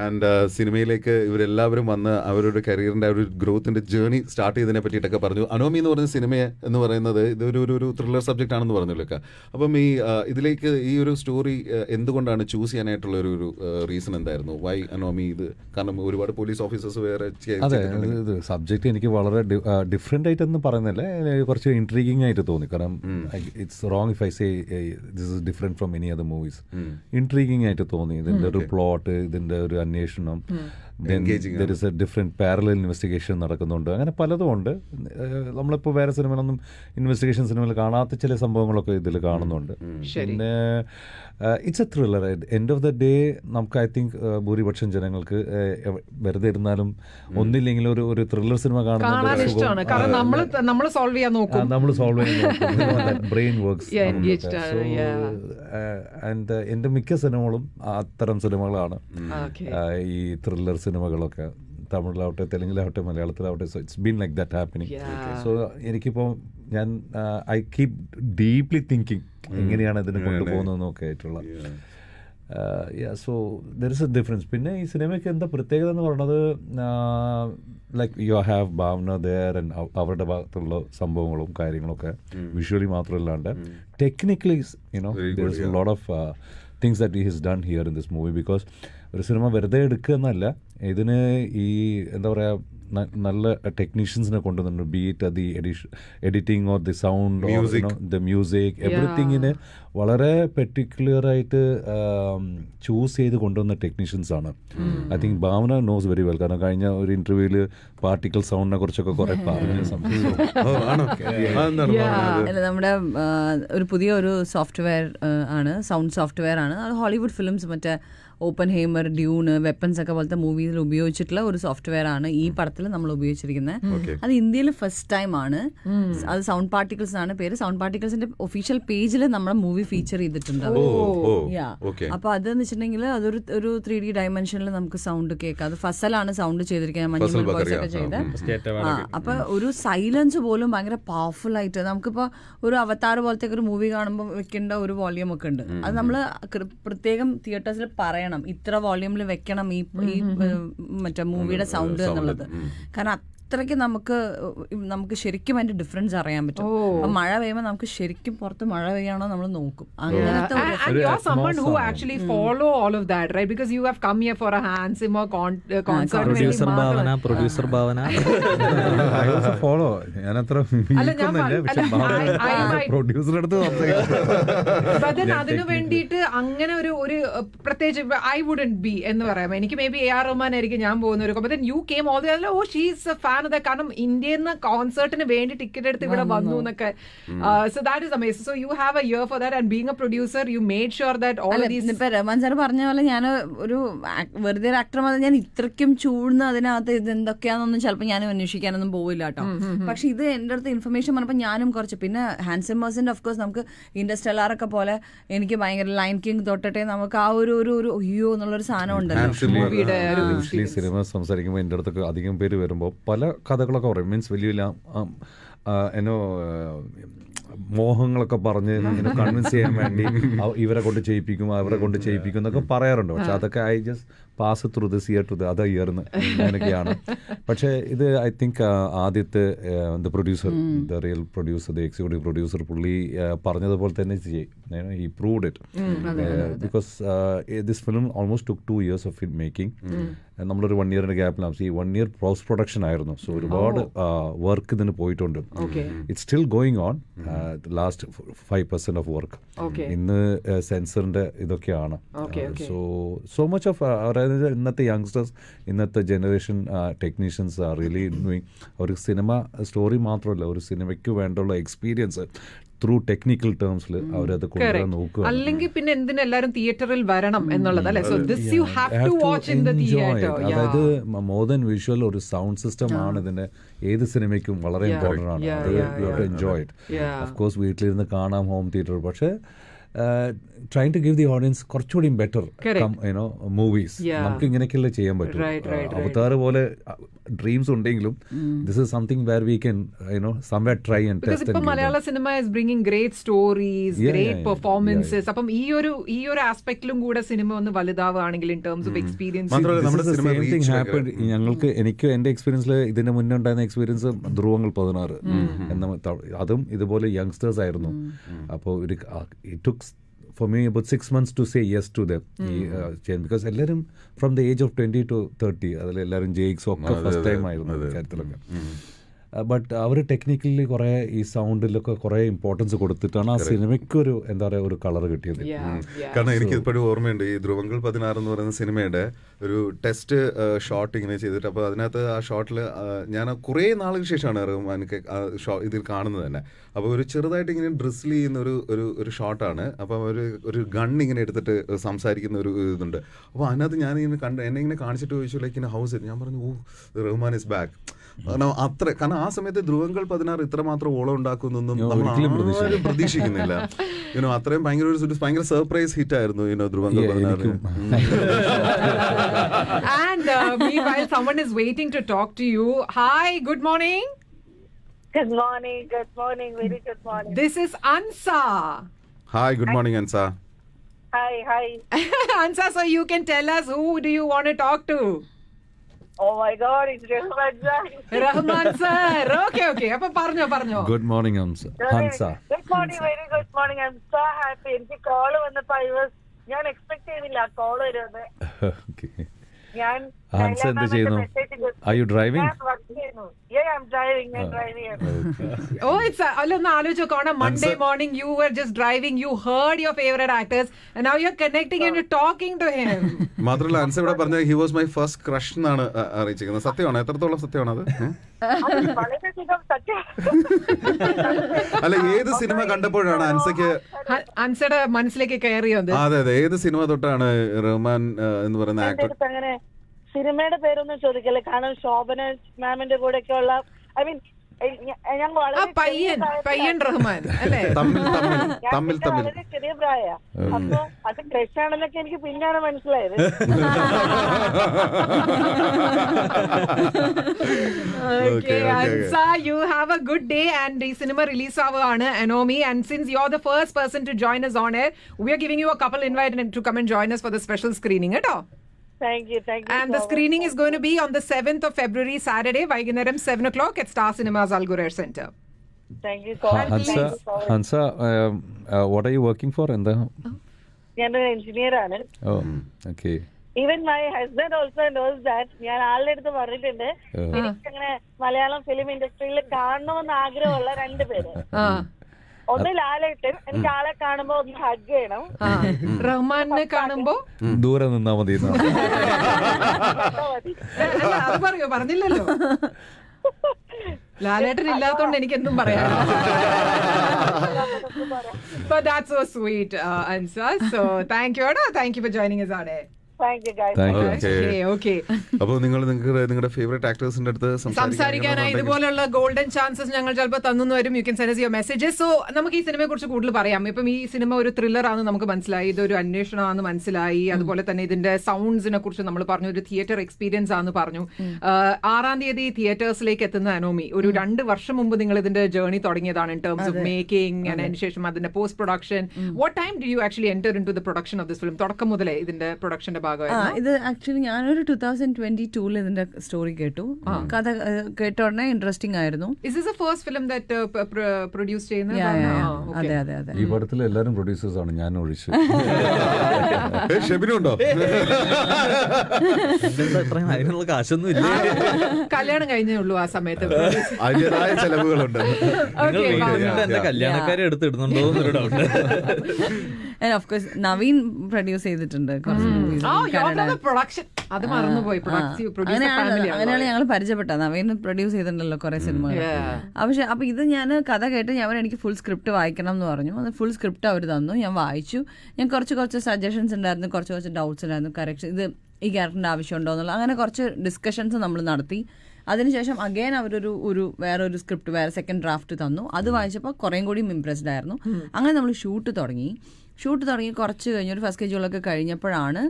ആൻഡ് സിനിമയിലേക്ക് ഇവരെല്ലാവരും വന്ന് അവരുടെ കരിയറിന്റെ ഒരു ഗ്രോത്തിന്റെ ജേർണി സ്റ്റാർട്ട് ചെയ്തതിനെ പറ്റിയിട്ടൊക്കെ പറഞ്ഞു. അനോമി എന്ന് പറയുന്ന സിനിമ എന്ന് പറയുന്നത് ഇതൊരു ത്രില്ലർ സബ്ജക്റ്റ് ആണെന്ന് പറഞ്ഞല്ലോ. അപ്പം ഇതിലേക്ക് ഈ ഒരു സ്റ്റോറി എന്തുകൊണ്ടാണ് ചൂസ് ചെയ്യാനായിട്ടുള്ള ഒരു റീസൺ എന്തായിരുന്നു? Why Anomie? ഇത് കാരണം ഒരുപാട് പോലീസ് ഓഫീസേഴ്സ് വേറെ. അതെ, ഇത് സബ്ജക്റ്റ് എനിക്ക് വളരെ ഡിഫറെന്റ് ആയിട്ടൊന്നും പറയുന്നില്ല, കുറച്ച് ഇൻട്രീഗിങ് ആയിട്ട് തോന്നി. കാരണം it's wrong if I say this is different from any other movies. Intriguing ആയിട്ട് തോന്നി. ഇതിന്റെ ഒരു പ്ലോട്ട്, ഇതിന്റെ ഒരു അന്വേഷണം, there is a different parallel investigation നടക്കുന്നുണ്ട്. അങ്ങനെ പലതും ഉണ്ട്. നമ്മളിപ്പോൾ വേറെ സിനിമകളൊന്നും ഇൻവെസ്റ്റിഗേഷൻ സിനിമയിൽ കാണാത്ത ചില സംഭവങ്ങളൊക്കെ ഇതിൽ കാണുന്നുണ്ട്. പിന്നെ it's A thriller. End of the day നമുക്ക് ഐ തിങ്ക് ഭൂരിപക്ഷം ജനങ്ങൾക്ക് വെറുതെ ഇരുന്നാലും ഒന്നില്ലെങ്കിൽ ഒരു ത്രില്ലർ സിനിമ കാണുന്നുണ്ട്. നമ്മൾ സോൾവ് ചെയ്യാൻ നോക്കും, ബ്രെയിൻ വർക്ക്സ്. ആൻഡ് എൻ്റെ മിക്ക സിനിമകളും അത്തരം സിനിമകളാണ്. ഈ ത്രില്ലർ സിനിമകളൊക്കെ തമിഴിലാവട്ടെ, തെലുങ്കിലാവട്ടെ, മലയാളത്തിലാവട്ടെ. So it's been like that happening. So എനിക്കിപ്പോൾ ഞാൻ ഐ കീപ് ഡീപ്ലി തിങ്കിങ് എങ്ങനെയാണ് ഇതിനെ കൊണ്ടുപോകുന്നതെന്നൊക്കെ ആയിട്ടുള്ള. So there is a difference. പിന്നെ ഈ സിനിമയ്ക്ക് എന്താ പ്രത്യേകത എന്ന് പറയുന്നത്, like you have Bhavana there and അവരുടെ ഭാഗത്തുള്ള സംഭവങ്ങളും കാര്യങ്ങളൊക്കെ വിഷ്വലി മാത്രമല്ലാണ്ട് technically you know there is a lot of things that he has done here in this movie. because ഒരു സിനിമ വെറുതെ എടുക്കുക എന്നല്ല, ഇതിന് ഈ എന്താ പറയുക, നല്ല ടെക്നീഷ്യൻസിനെ കൊണ്ടുവന്നുണ്ട്. Be it the editing or the sound, the music, എവറിത്തിങ്ങിന് വളരെ പെർട്ടിക്കുലറായിട്ട് ചൂസ് ചെയ്ത് കൊണ്ടുവന്ന ടെക്നീഷ്യൻസ് ആണ്. I think Bhavana knows very well. കാരണം കഴിഞ്ഞ ഒരു ഇന്റർവ്യൂവിൽ പാർട്ടിക്കൽ സൗണ്ടിനെ കുറിച്ചൊക്കെ കുറെ പറഞ്ഞു. നമ്മുടെ ഒരു പുതിയ ഒരു സോഫ്റ്റ്വെയർ ആണ്, സൗണ്ട് സോഫ്റ്റ്വെയർ ആണ്. അത് ഹോളിവുഡ് ഫിലിംസ് മറ്റേ ഓപ്പൺ ഹേമർ, ഡ്യൂണ്, വെപ്പൺസ് ഒക്കെ പോലത്തെ മൂവീസിൽ ഉപയോഗിച്ചിട്ടുള്ള ഒരു സോഫ്റ്റ്വെയർ ആണ് ഈ പടത്തിൽ നമ്മൾ ഉപയോഗിച്ചിരിക്കുന്നത്. അത് ഇന്ത്യയിൽ ഫസ്റ്റ് ടൈം ആണ്. അത് സൗണ്ട് പാർട്ടിക്കിൾസ് ആണ് പേര്. സൗണ്ട് പാർട്ടിക്കിൾസിന്റെ ഒഫീഷ്യൽ പേജിൽ നമ്മുടെ മൂവി ഫീച്ചർ ചെയ്തിട്ടുണ്ട്. അപ്പൊ അതെന്ന് വെച്ചിട്ടുണ്ടെങ്കിൽ അതൊരു 3D ഡയമെൻഷനിൽ നമുക്ക് സൗണ്ട് കേൾക്കാം. അത് ഫസലാണ് സൗണ്ട് ചെയ്തിരിക്കുന്നത്, മഞ്ഞുമൽ ബോയ്സ് ഒക്കെ ചെയ്ത്. അപ്പൊ ഒരു സൈലൻസ് പോലും ഭയങ്കര പവർഫുൾ ആയിട്ട് നമുക്കിപ്പോ ഒരു അവതാർ പോലത്തെ ഒരു മൂവി കാണുമ്പോൾ വെക്കേണ്ട ഒരു വോളിയം ഒക്കെ ഉണ്ട്. അത് നമ്മൾ പ്രത്യേകം തിയേറ്റേഴ്സിൽ പറയണം, ഇത്ര വോളിയൂമിൽ വെക്കണം ഈ മറ്റേ മൂവിയുടെ സൗണ്ട് എന്നുള്ളത്. കാരണം അത്രയ്ക്ക് നമുക്ക് ശരിക്കും അതിന്റെ ഡിഫറൻസ് അറിയാൻ പറ്റും. അപ്പൊ മഴ പെയ്യുമ്പോൾ നമുക്ക് ശരിക്കും പുറത്ത് മഴ പെയ്യാണോ നമ്മൾ നോക്കും. അങ്ങനത്തെ and you're someone who actually follow all of that, right? Because you have come here for a Hans Zimmer concert. Producer Bhavana. I also follow. ഞാൻ അത്ര പ്രൊഡ്യൂസറുടെ അടുത്ത് അതിനു വേണ്ടിയിട്ട് അങ്ങനെ ഒരു പ്രത്യേകിച്ച് ഐ വുഡന്റ് ബി എന്ന് പറയാം. എനിക്ക് മേ ബി AR റഹ്മാൻ ആയിരിക്കും ഞാൻ പോകുന്ന ഒരു. But then you came all the way, oh she's a fan of that. കാരണം ഇന്ത്യയിൽ നിന്ന് കോൺസേർട്ടിന് വേണ്ടി ടിക്കറ്റ് എടുത്ത് ഇവിടെ വന്നു എന്നൊക്കെ. So that is amazing. So you have a year for that, and being a producer you made sure that all of these. ഇപ്പൊ Rahman sir പറഞ്ഞ പോലെ ഞാൻ ഒരു വെറുതെ ഒരു ആക്ടർ മാത്രം ഞാൻ ഇത്രയ്ക്കും ചൂടുന്ന അതിനകത്ത് ഇത് എന്തൊക്കെയാണെന്നൊന്നും ചിലപ്പോൾ ഞാനും അന്വേഷിക്കാനൊന്നും പോവില്ല കേട്ടോ. പക്ഷെ ഇത് എൻ്റെ അടുത്ത് ഇൻഫർമേഷൻ പറഞ്ഞപ്പോൾ ഞാനും കുറച്ച്, പിന്നെ ഹാൻസ് സിമ്മേഴ്സിന്റെ ഓഫ് കോഴ്സ് നമുക്ക് ഇൻഡസ്ട്രിയൽ ഒക്കെ പോലെ എനിക്ക് ഭയങ്കര ലയൺ കിങ് തൊട്ടിട്ടേ നമുക്ക് ആ ഒരു അയ്യോ എന്നുള്ളൊരു സാധനം ഉണ്ടല്ലോ. സിനിമ സംസാരിക്കുമ്പോൾ എൻ്റെ അടുത്തൊക്കെ അധികം പേര് വരുമ്പോൾ പല കഥകളൊക്കെ പറയും. മീൻസ് വലിയ എന്നോ മോഹങ്ങളൊക്കെ പറഞ്ഞ് ഇങ്ങനെ കൺവിൻസ് ചെയ്യാൻ വേണ്ടി ഇവരെ കൊണ്ട് ചെയ്യിപ്പിക്കും അവരെ കൊണ്ട് ചെയ്യിപ്പിക്കും എന്നൊക്കെ പറയാറുണ്ട്. പക്ഷെ അതൊക്കെ I just pass through this year to other year അങ്ങനെയൊക്കെയാണ്. പക്ഷേ ഇത് ഐ തിങ്ക് ആദ്യത്തെ producer, the real producer, the executive producer, പുള്ളി പറഞ്ഞതുപോലെ തന്നെ he proved it because this film almost took 2 years of film making. നമ്മളൊരു 1 ഇയറിന്റെ ഗ്യാപ്പിലാണ്. ഈ 1 ഇയർ പോസ്റ്റ് പ്രൊഡക്ഷൻ ആയിരുന്നു. സോ ഒരുപാട് വർക്ക് ഇതിന് പോയിട്ടുണ്ട്. It's still going on. Last 5% of work ഇന്ന് സെൻസറിന്റെ ഇതൊക്കെയാണ്. സോ മച്ച് ഓഫ് അതായത് ഇന്നത്തെ യങ്സ്റ്റേഴ്സ്, ഇന്നത്തെ generation technicians are really doing. ഒരു സിനിമ സ്റ്റോറി മാത്രമല്ല, ഒരു സിനിമയ്ക്ക് വേണ്ടുള്ള എക്സ്പീരിയൻസ് ത്രൂ ടെക്നിക്കൽ ടേംസിൽ അവരത് കൊണ്ടുവരാൻ നോക്കുക. അല്ലെങ്കിൽ പിന്നെ എന്തിനും എല്ലാവരും തിയേറ്ററിൽ വരണം എന്നുള്ളത് അല്ലേ. So this you have to watch in the theatre. അതായത് മോർ ദാൻ വിഷ്വൽ ഒരു സൗണ്ട് സിസ്റ്റം ആണ് ഇതിന്റെ ഏത് സിനിമയ്ക്കും വളരെ ഇമ്പോർട്ടൻ്റ് ആണ്. അത് you have to enjoy it. Of course വീട്ടിലിരുന്ന് കാണാം ഹോം തിയേറ്റർ. പക്ഷേ trying to give the audience കുറച്ചുകൂടി ബെറ്റർ മൂവീസ്. നമുക്ക് ഇങ്ങനെയൊക്കെയല്ലേ ചെയ്യാൻ പറ്റും. അവതാർ പോലെ ഡ്രീംസ് ഉണ്ടെങ്കിലും this is something where we can somewhere try and test. Because Malayala cinema is bringing great stories, great performances. അപ്പം ഈ ഒരു ആസ്പെക്റ്റിലും കൂടെ സിനിമ ഒന്ന് വലുതാവുകയാണെങ്കിൽ in terms of experience. ഞങ്ങൾക്ക് എനിക്ക് എന്റെ എക്സ്പീരിയൻസിൽ ഇതിന്റെ മുന്നേ ഉണ്ടായിരുന്ന എക്സ്പീരിയൻസ് ധ്രുവങ്ങൾ 16 അതും ഇതുപോലെ യങ്സ്റ്റേഴ്സ് ആയിരുന്നു. അപ്പോൾ it took for me about 6 months to say yes to them change, because എല്ലാവരും from the age of 20 to 30 അതിൽ എല്ലാവരും ജെയ്ക്സ് ഒക്കെ ഫസ്റ്റ് ടൈം ആയിരുന്നു കാര്യത്തിലൊക്കെ. ബട്ട് അവർ ടെക്നിക്കലി കുറേ ഈ സൗണ്ടിലൊക്കെ കുറേ ഇമ്പോർട്ടൻസ് കൊടുത്തിട്ടാണ് ആ സിനിമയ്ക്ക് ഒരു എന്താ പറയുക ഒരു കളർ കിട്ടിയത്. കാരണം എനിക്ക് ഇപ്പോഴും ഓർമ്മയുണ്ട് ഈ ധ്രുവങ്ങൾ 16 എന്ന് പറയുന്ന സിനിമയുടെ ഒരു ടെസ്റ്റ് ഷോട്ട് ഇങ്ങനെ ചെയ്തിട്ട്. അപ്പോൾ അതിനകത്ത് ആ ഷോട്ടിൽ ഞാൻ കുറേ നാളുകൾക്ക് ശേഷമാണ് എനിക്ക് ഇതിൽ കാണുന്നത് തന്നെ. അപ്പോൾ ഒരു ചെറുതായിട്ട് ഇങ്ങനെ ഡ്രിസിൽ ചെയ്യുന്ന ഒരു ഷോട്ടാണ്. അപ്പം ഒരു ഗൺ ഇങ്ങനെ എടുത്തിട്ട് സംസാരിക്കുന്ന ഒരു ഇതുണ്ട്. അപ്പോൾ അതിനകത്ത് ഞാനിങ്ങനെ എന്നെ ഇങ്ങനെ കാണിച്ചിട്ട് ചോദിച്ചു ലൈക്ക് ഇൻ ഹൗസ് ഇറ്റ്. ഞാൻ പറഞ്ഞു റഹ്മാൻ ഇസ് ബാക്ക്. കാരണം ആ സമയത്ത് ധ്രുവങ്ങൾ 16 ഇത്രമാത്രം ഓളം ഉണ്ടാക്കുന്നൊന്നും നമ്മൾ ആരും പ്രതീക്ഷിക്കുന്നില്ല. അത്രയും ഭയങ്കര സർപ്രൈസ് ഹിറ്റ് ആയിരുന്നു ധ്രുവങ്ങൾ 16. And meanwhile someone is waiting to talk to you. Hi, good morning. Good morning, very good morning. This is Ansa. Hi, good morning Ansa. Hi. Ansa, so you can tell us who do you want to talk to? Oh my God, it's Rahman sir. Rahman sir. Okay. Appo parnyo. Good morning Ansa. Good morning, very good morning. I'm so happy. എനിക്ക് call വന്നപ്പോൾ ഞാൻ expect ചെയ്തില്ല call വരുന്നത്. ഞാൻ ഹൻസ എന്ത് ചെയ്യുന്നു? Are you driving? Yeah, I'm driving. I'm driving. Oh, it's അല്ലൊന്ന് ആലോചിച്ച് നോക്കണം. Monday morning you were just driving. You heard your favorite actors, and now you're connecting and you're talking to him. മാത്രമല്ല അൻസ ഇവിടെ പറഞ്ഞ he was my first crush എന്നാണ് അറിയിച്ചിരിക്കുന്നത്. സത്യമാണോ? എത്രത്തോളം സത്യമാണോ അത്? വളരെയധികം സത്യം. അല്ല, ഏത് സിനിമ കണ്ടപ്പോഴാണ് അൻസയ്ക്ക് അൻസയുടെ മനസ്സിലേക്ക് കയറിയത്? അതെ അതെ, ഏത് സിനിമ തൊട്ടാണ് റഹ്മാൻ എന്ന് പറയുന്ന എന്റെ ആക്ടർ? അടുത്ത് അങ്ങനെ സിനിമയുടെ പേരൊന്നും ചോദിക്കല്ലേ, കാരണം ശോഭന മാമിന്റെ കൂടെ ഒക്കെ ഉള്ള ഐ മീൻ ഞാൻ ആ പയ്യൻ റഹ്മാൻ അല്ലേ? തമ്മിൽ വളരെ ചെറിയ പ്രായ, അപ്പൊ അത് ക്രഷാണെന്നൊക്കെ എനിക്ക് പിന്നാണ് മനസ്സിലായത്. Okay, Ansa, you have a good day, and the cinema release ആണ് Anomi, and since you're the first person to join us on air, we are giving you a couple invite to come and join us for the special screening കേട്ടോ. Thank you. And the screening is going to be on the 7th of February, Saturday, വൈകുന്നേരം 7 o'clock at Star Cinemas, Al Ghurair Center. Thank you so much. Hansa, what are you working for? എന്താ? ഞാനൊരു engineer ആണ്. Oh, okay. Even my husband also knows that. ഞാൻ ആളുടെ അടുത്ത് പറഞ്ഞിട്ടുണ്ട്, എനിക്കങ്ങനെ Malayalam film ഇൻഡസ്ട്രിയിൽ കാണണമെന്ന് ആഗ്രഹമുള്ള 2 പേര്. ഒന്ന് ലാലേട്ടൻ, എനിക്ക് ആളെ കാണുമ്പോ ഒന്ന് ഹഗ് ചെയ്യണം. റഹ്മാനെ കാണുമ്പോ ദൂരെ നിന്നാ മതി. അത് പറയോ? പറഞ്ഞില്ലല്ലോ. ലാലേട്ടൻ ഇല്ലാത്തോണ്ട് എനിക്ക് എന്തും പറയാം. But that's so sweet, Ansa. So thank you, Ada. Thank you for joining us today. Thank you guys. Okay. അപ്പൊ നിങ്ങളുടെ ഫേവറേറ്റ് ആക്ടേഴ്സിന്റെ അടുത്ത് സംസാരിക്കാനായി ഇതുപോലുള്ള ഗോൾഡൻ ചാൻസസ് ഞങ്ങൾ ചിലപ്പോൾ തന്നു വരും. You can send us your messages. So നമുക്ക് ഈ സിനിമയെ കുറിച്ച് കൂടുതൽ പറയാം. ഇപ്പം ഈ സിനിമ ഒരു ത്രില്ലർ ആണെന്ന് നമുക്ക് മനസ്സിലായി, ഇതൊരു അന്വേഷണമാണെന്ന് മനസ്സിലായി. അതുപോലെ തന്നെ ഇതിന്റെ സൗണ്ട്സിനെ കുറിച്ച് നമ്മൾ പറഞ്ഞു, ഒരു തിയേറ്റർ എക്സ്പീരിയൻസ് ആണെന്ന് പറഞ്ഞു. 6-ാം തീയതി തിയേറ്റേഴ്സിലേക്ക് എത്തുന്ന അനോമി, ഒരു 2 വർഷം മുമ്പ് നിങ്ങൾ ഇതിന്റെ ജേർണി തുടങ്ങിയതാണ് ഇൻ ടേംസ് ഓഫ് മേക്കിംഗ്, അതിനുശേഷം അതിന്റെ post production. What time do you actually enter in to the production of this film? തുടക്കം മുതലേ ഇതിന്റെ പ്രൊഡക്ഷന്റെ ഇത് ആക്ച്വലി ഞാനൊരു 2022 ഇതിന്റെ സ്റ്റോറി കേട്ടു. കഥ കേട്ട ഉടനെ ഇൻട്രസ്റ്റിംഗ് ആയിരുന്നു. അതെ അതെ അതെ. ഈ പടത്തിൽ എല്ലാരും പ്രൊഡ്യൂസേഴ്സ് ആണ്, ഞാൻ ഒഴിച്ചു. ഷെബിനുണ്ടോ? അതിനുള്ള കാശൊന്നും ഇല്ല. കല്യാണം കഴിഞ്ഞേ ഉള്ളൂ ആ സമയത്ത്. അതിന്റേതായ ചെലവുകളുണ്ട്. എന്റെ കല്യാണക്കാരെ എടുത്തിടുന്നുണ്ടോ എന്നൊരു doubt. Of course Naveen produce ചെയ്തിട്ടുണ്ട് കുറച്ച് മൂവീസ്. അങ്ങനെയാണ് ഞങ്ങൾ പരിചയപ്പെട്ടത്. നവീൻ പ്രൊഡ്യൂസ് ചെയ്തിട്ടുണ്ടല്ലോ കുറെ സിനിമകൾ. പക്ഷെ അപ്പൊ ഇത് ഞാൻ കഥ കേട്ട് എനിക്ക് ഫുൾ സ്ക്രിപ്റ്റ് വായിക്കണം എന്ന് പറഞ്ഞു. അത് ഫുൾ സ്ക്രിപ്റ്റ് അവർ തന്നു, ഞാൻ വായിച്ചു. ഞാൻ കുറച്ച് സജഷൻസ് ഉണ്ടായിരുന്നു, കുറച്ച് ഡൗട്ട്സ് ഉണ്ടായിരുന്നു. കറക്ഷൻ ഇത് ഈ ക്യാരക്ടറിന്റെ ആവശ്യമുണ്ടോ എന്നുള്ള അങ്ങനെ കുറച്ച് ഡിസ്കഷൻസ് നമ്മൾ നടത്തി. അതിനുശേഷം അഗൈൻ അവരൊരു വേറൊരു സ്ക്രിപ്റ്റ്, വേറെ സെക്കൻഡ് ഡ്രാഫ്റ്റ് തന്നു. അത് വായിച്ചപ്പോൾ കുറേം കൂടി ഇംപ്രസ്ഡ് ആയിരുന്നു. അങ്ങനെ നമ്മൾ ഷൂട്ട് തുടങ്ങി കുറച്ച് കഴിഞ്ഞ് ഒരു ഫസ്റ്റ് സ്കെഡ്യൂളൊക്കെ കഴിഞ്ഞപ്പോഴാണ്